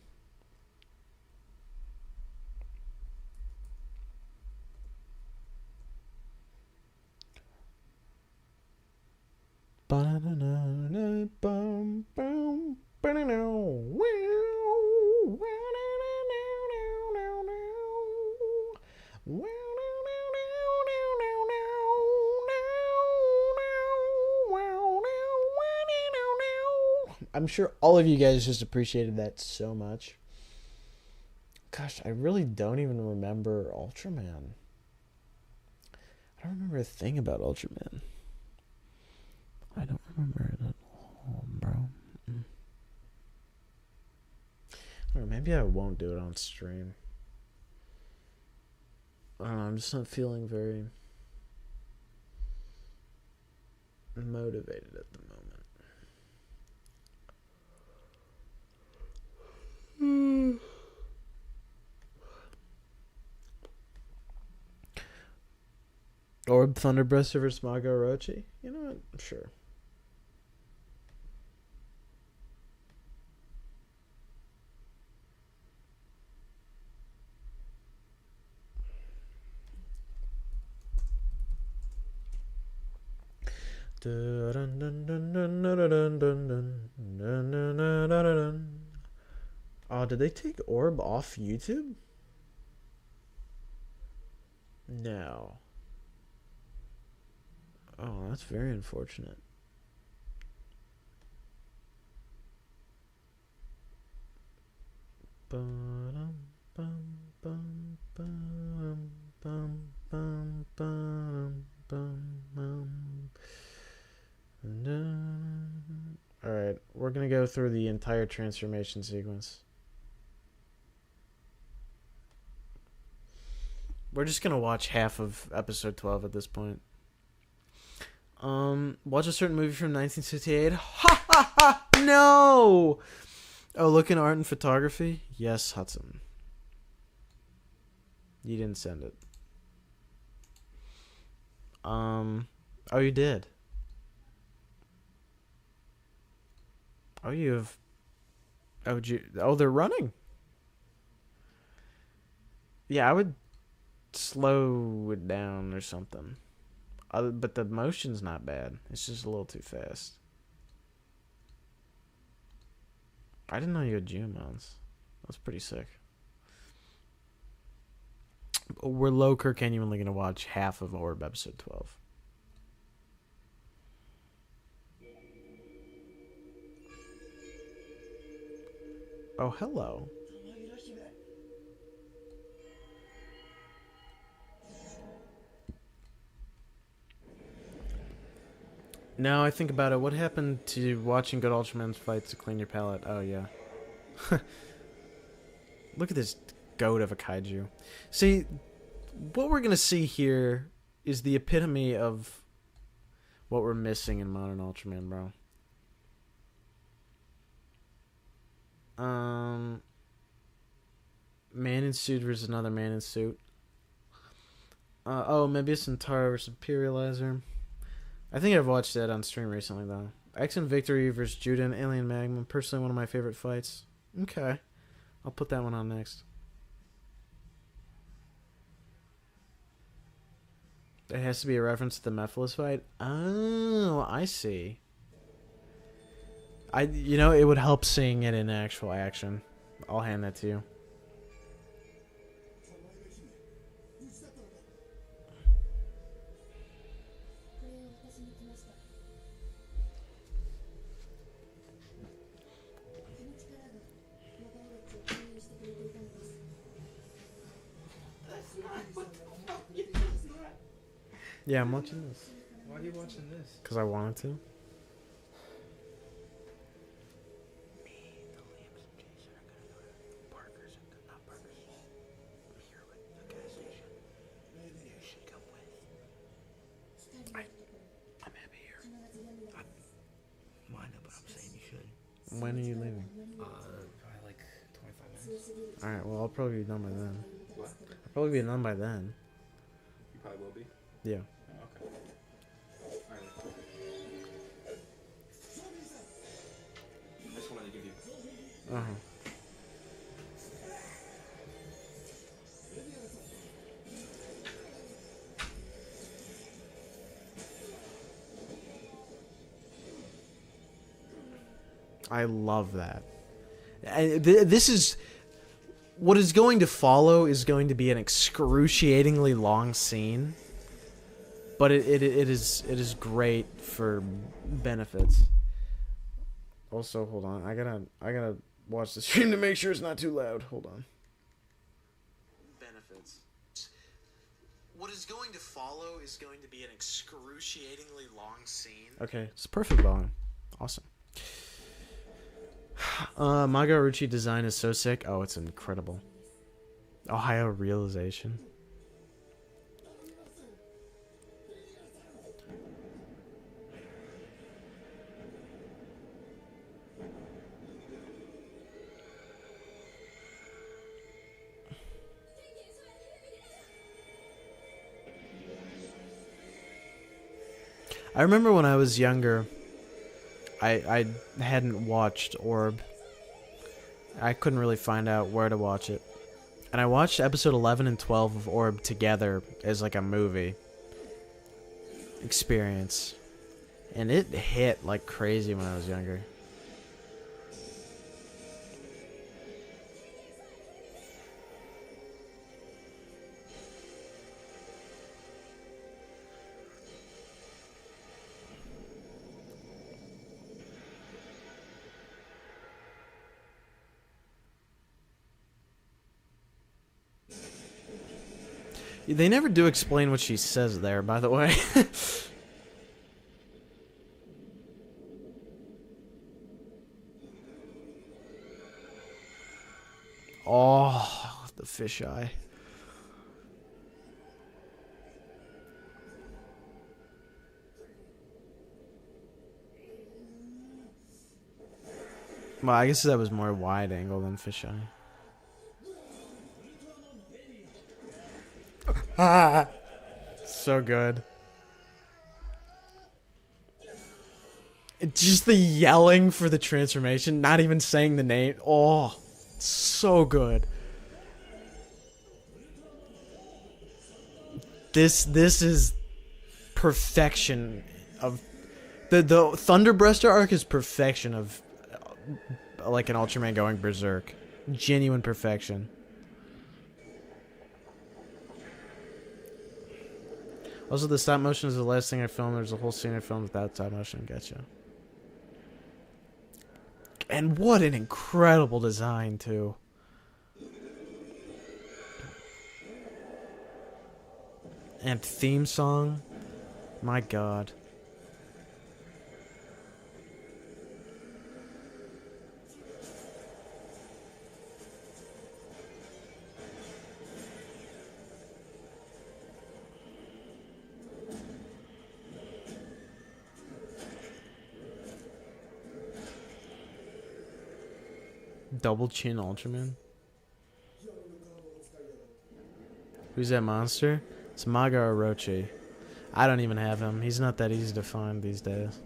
I'm sure all of you guys just appreciated that so much. Gosh, I really don't even remember Ultraman. I don't remember a thing about Ultraman. I don't remember it at all, bro. I don't know, maybe I won't do it on stream. I don't know, I'm just not feeling very motivated at the moment. Orb Thunderbreaster vs. Mago Orochi? You know what? Sure. Oh, did they take Orb off YouTube? No. Oh, that's very unfortunate. Alright, we're gonna go through the entire transformation sequence. We're just gonna watch half of episode 12 at this point. Watch a certain movie from 1968. Ha ha ha! No! Oh, look in art and photography? Yes, Hudson. You didn't send it. Oh, you did. Oh, you have... Oh, they're running. Yeah, I would slow it down or something. But the motion's not bad. It's just a little too fast. I didn't know you had geomounts. That's pretty sick. We're low Kirk genuinely going to watch half of Orb episode 12. Oh, hello. Now I think about it, what happened to watching good Ultraman fights to clean your palate? Oh, yeah. Look at this goat of a kaiju. See, what we're going to see here is the epitome of what we're missing in modern Ultraman, bro. Man in suit versus another man in suit. Oh, maybe it's Antara versus Imperializer. I think I've watched that on stream recently, though. X and Victory versus Judah and Alien Magma. Personally, one of my favorite fights. Okay. I'll put that one on next. It has to be a reference to the Mephiles fight? Oh, I see. You know, it would help seeing it in actual action. I'll hand that to you. Yeah, I'm watching this. Why are you watching this? Because I wanted to. I'm happy here. Well, I know, but I'm saying you should. When are you leaving? Probably like 25 minutes. Alright, well, I'll probably be done by then. What? I'll probably be done by then. You probably will be? Yeah. Oh, okay. Alright. I just wanted to give you... Uh-huh. I love that. This is... What is going to follow is going to be an excruciatingly long scene. But it is great for benefits. Also, hold on. I gotta watch the stream to make sure it's not too loud. Hold on. Benefits. What is going to follow is going to be an excruciatingly long scene. Okay, it's perfect volume. Awesome. Magaruchi design is so sick. Oh, it's incredible. Ohio realization. I remember when I was younger, I hadn't watched Orb. I couldn't really find out where to watch it. And I watched episode 11 and 12 of Orb together as like a movie experience. And it hit like crazy when I was younger. They never do explain what she says there, by the way. Oh, the fisheye. Well, I guess that was more wide angle than fisheye. Ah, so good. Just the yelling for the transformation, not even saying the name. Oh, so good. This is perfection of the Thunderbreaster arc is perfection of like an Ultraman going berserk. Genuine perfection. Also, the stop motion is the last thing I filmed. There's a whole scene I filmed without stop motion. Gotcha. And what an incredible design, too. And theme song. My god. Double chin Ultraman? Who's that monster? It's Maga Orochi. I don't even have him. He's not that easy to find these days.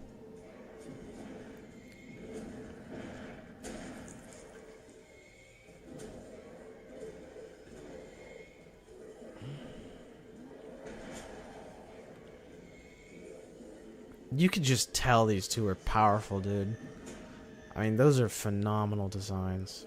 You could just tell these two are powerful, dude. I mean, those are phenomenal designs.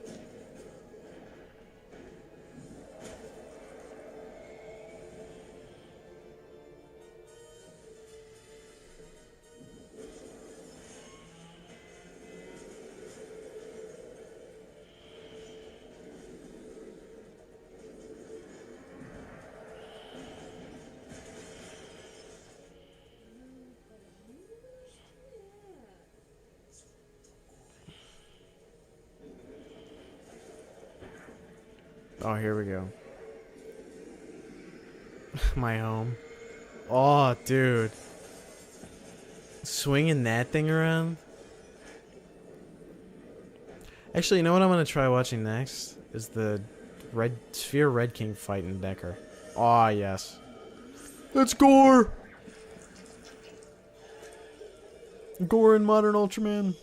Oh, here we go. My home. Oh, dude. Swinging that thing around? Actually, you know what I'm going to try watching next? Is the Sphere Red King fight in Decker. Oh, yes. That's gore! Gore in Modern Ultraman.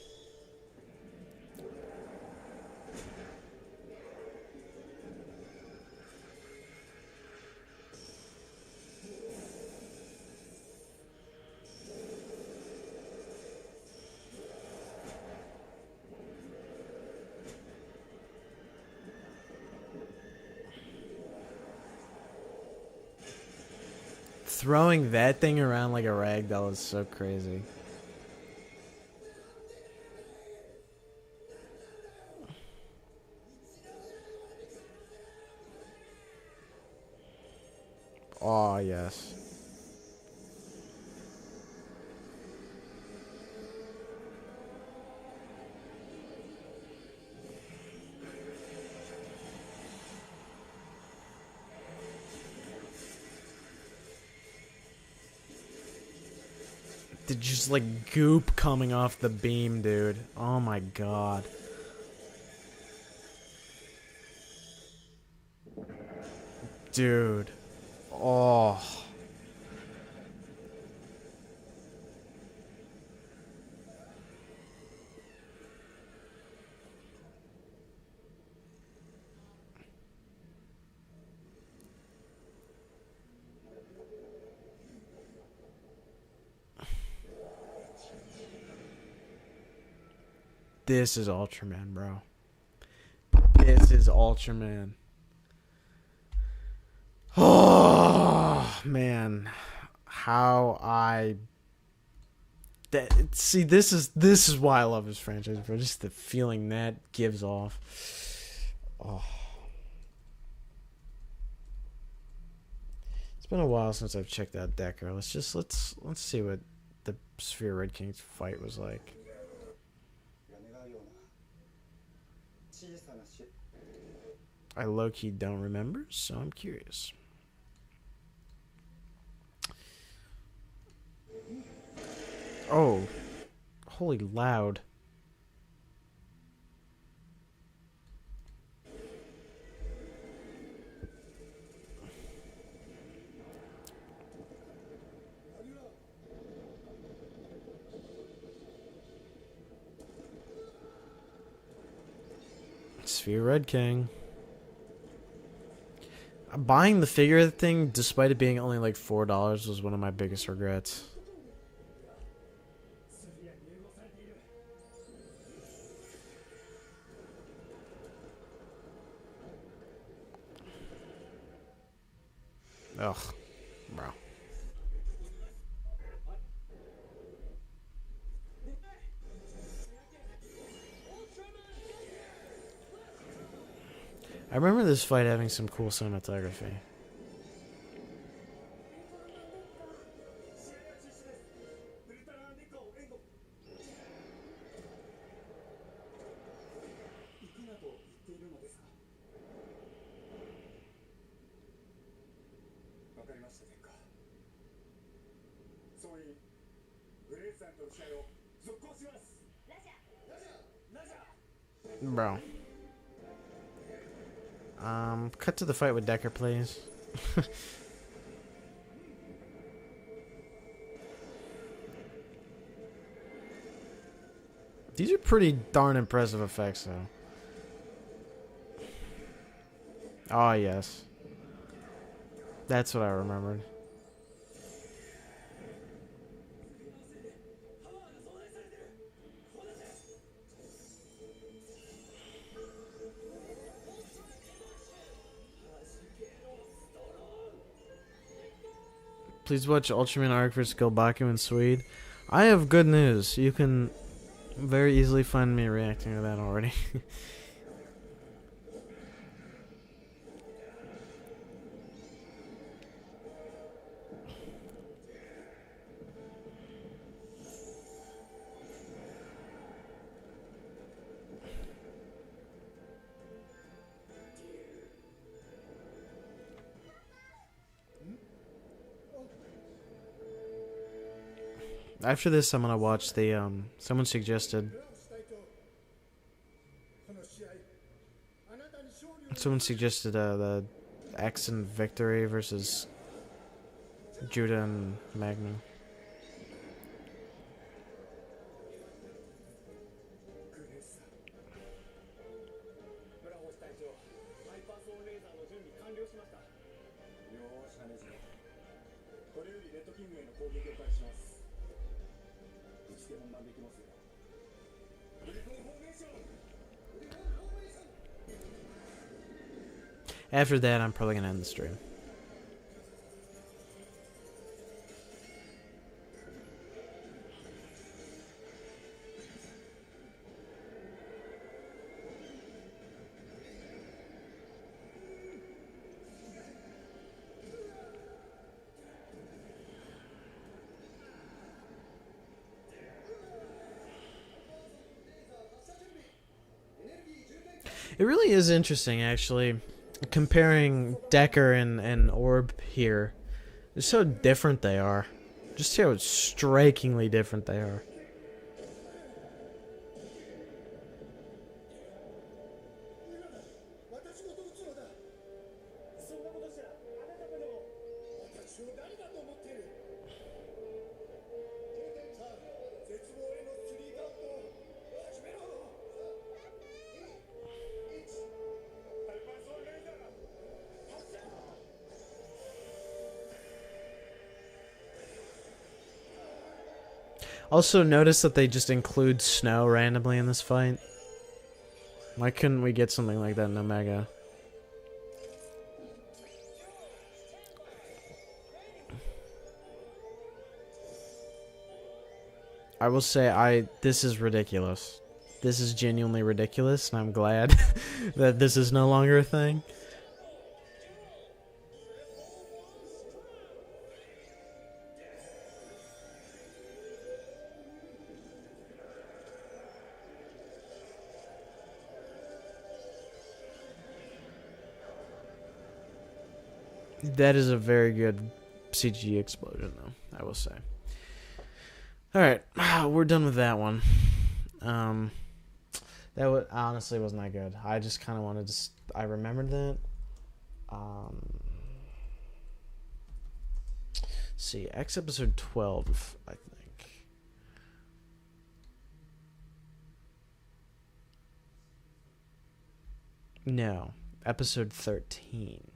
Throwing that thing around like a ragdoll is so crazy. Oh, yes. Just like goop coming off the beam, dude. Oh my god. Dude. Oh. This is Ultraman, bro. This is Ultraman. Oh, man. See, this is why I love this franchise, bro. Just the feeling that gives off. Oh. It's been a while since I've checked out Decker. Let's see what the Sphere Red King's fight was like. I low-key don't remember, so I'm curious. Oh, holy loud. Sphere Red King. Buying the figure thing, despite it being only like $4, was one of my biggest regrets. Ugh, bro. I remember this fight having some cool cinematography. Bro. Cut to the fight with Decker, please. These are pretty darn impressive effects, though. Oh, yes. That's what I remembered. Please watch Ultraman Arc vs. Gilbaku in Swede. I have good news. You can very easily find me reacting to that already. After this, I'm gonna watch the someone suggested the X and Victory versus Judah and Magna. After that, I'm probably gonna end the stream. It really is interesting, actually, comparing Decker and Orb here. Just how different they are. Just how strikingly different they are. Also, notice that they just include snow randomly in this fight. Why couldn't we get something like that in Omega? I will say, this is ridiculous. This is genuinely ridiculous, and I'm glad that this is no longer a thing. That is a very good CG explosion, though, I will say. Alright, we're done with that one. That honestly wasn't that good. I just kind of wanted to... I remembered that. See, X episode 12, I think. No, episode 13.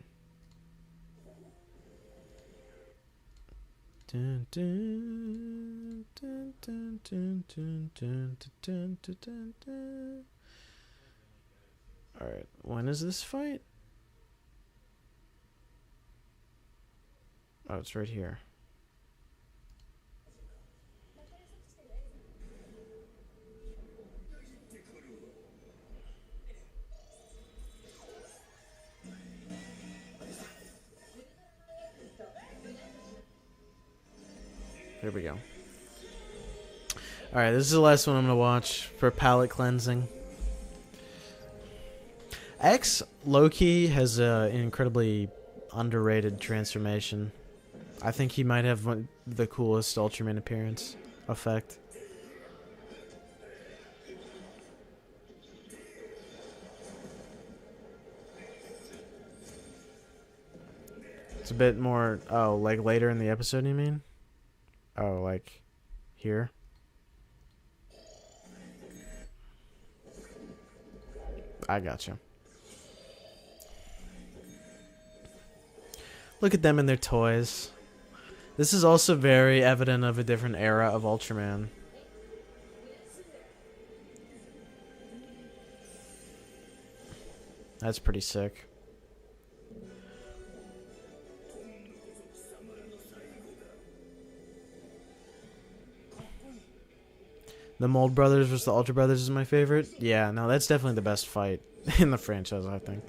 Dun, dun, dun, dun, dun, dun, dun, dun, dun, dun, dun. All right, when is this fight? Oh, it's right here. Here we go. Alright, this is the last one I'm going to watch for palate cleansing. X, low-key, has an incredibly underrated transformation. I think he might have the coolest Ultraman appearance effect. It's a bit more... Oh, like later in the episode, you mean? Oh, like here? I gotcha. Look at them and their toys. This is also very evident of a different era of Ultraman. That's pretty sick. The Mold Brothers versus the Ultra Brothers is my favorite. Yeah, no, that's definitely the best fight in the franchise, I think.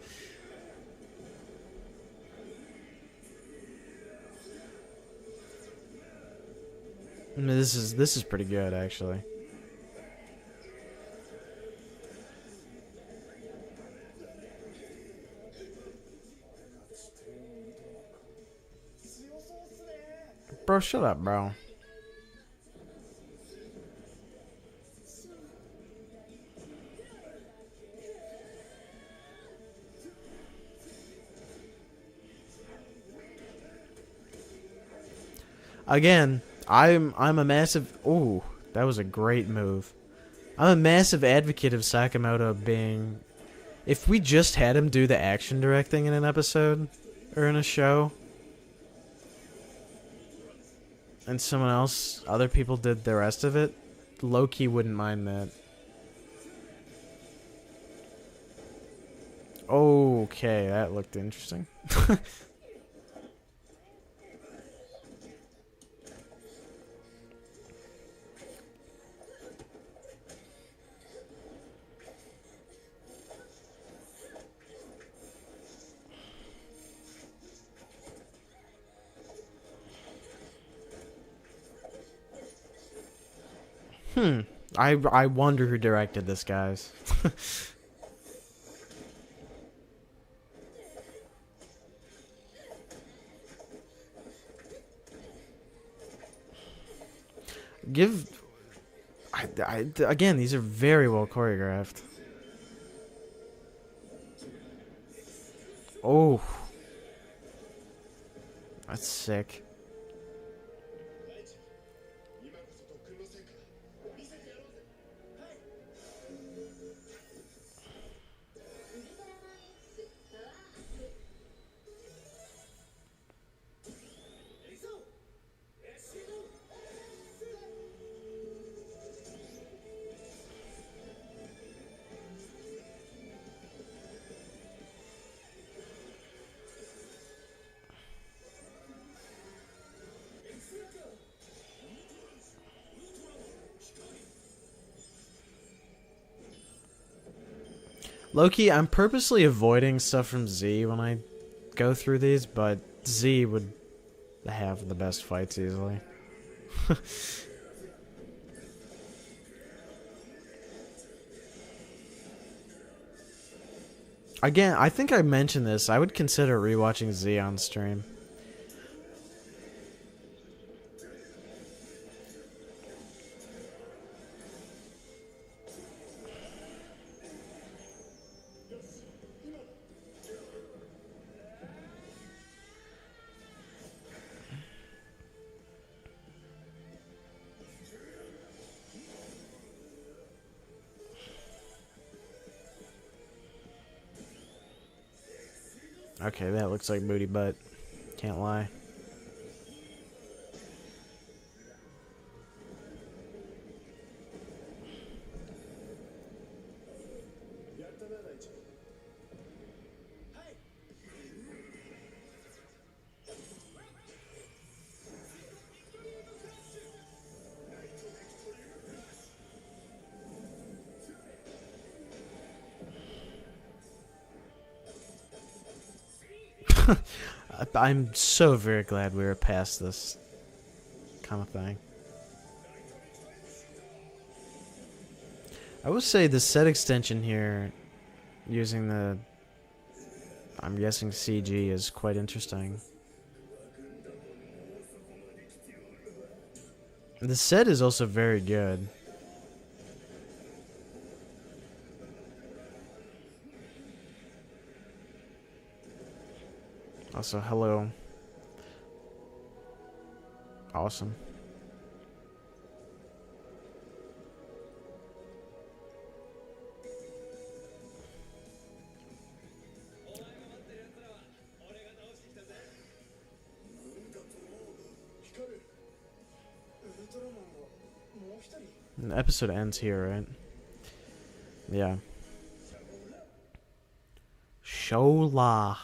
I mean, this is pretty good, actually. Bro, shut up, bro. Again, I'm a massive... Ooh, that was a great move. I'm a massive advocate of Sakamoto being... If we just had him do the action directing in an episode, or in a show, and someone else, other people did the rest of it, low-key wouldn't mind that. Okay, that looked interesting. I wonder who directed this, guys. Again, these are very well choreographed. Oh. That's sick. Low-key, I'm purposely avoiding stuff from Z when I go through these, but Z would have the best fights easily. Again, I think I mentioned this. I would consider rewatching Z on stream. Okay, that looks like booty butt. Can't lie. I'm so very glad we were past this kind of thing. I would say the set extension here, using the, I'm guessing CG, is quite interesting. The set is also very good. Also, hello. Awesome. And the episode ends here, right? Yeah. Shola.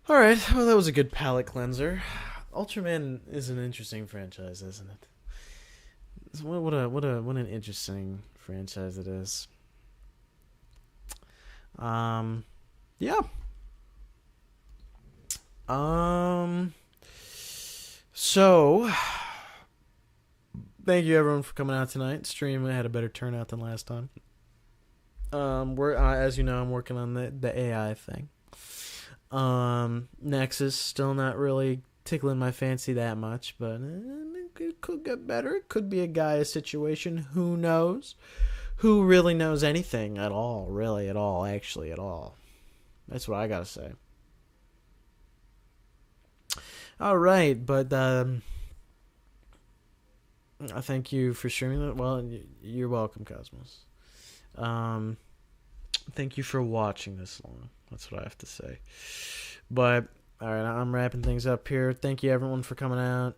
Alright, well that was a good palate cleanser. Ultraman is an interesting franchise, isn't it? What an interesting franchise it is. Yeah. So thank you everyone for coming out tonight. Stream had a better turnout than last time. We're as you know, I'm working on the AI thing. Nexus still not really tickling my fancy that much, but it could get better. It could be a Gaia situation. Who knows? Who really knows anything at all? Really, at all? Actually, at all? That's what I gotta say. All right, but I thank you for streaming that. Well, you're welcome, Cosmos. Thank you for watching this long. That's what I have to say. But all right, I'm wrapping things up here. Thank you everyone for coming out.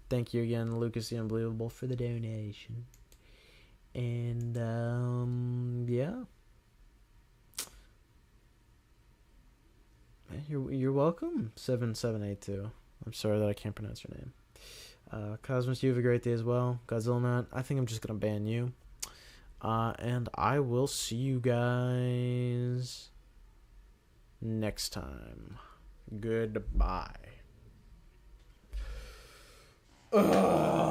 Thank you again, Lucas the Unbelievable, for the donation. And yeah. You're welcome. 7782. I'm sorry that I can't pronounce your name. Cosmos, you have a great day as well. Godzilla Nut, I think I'm just gonna ban you. And I will see you guys next time. Goodbye. Ugh.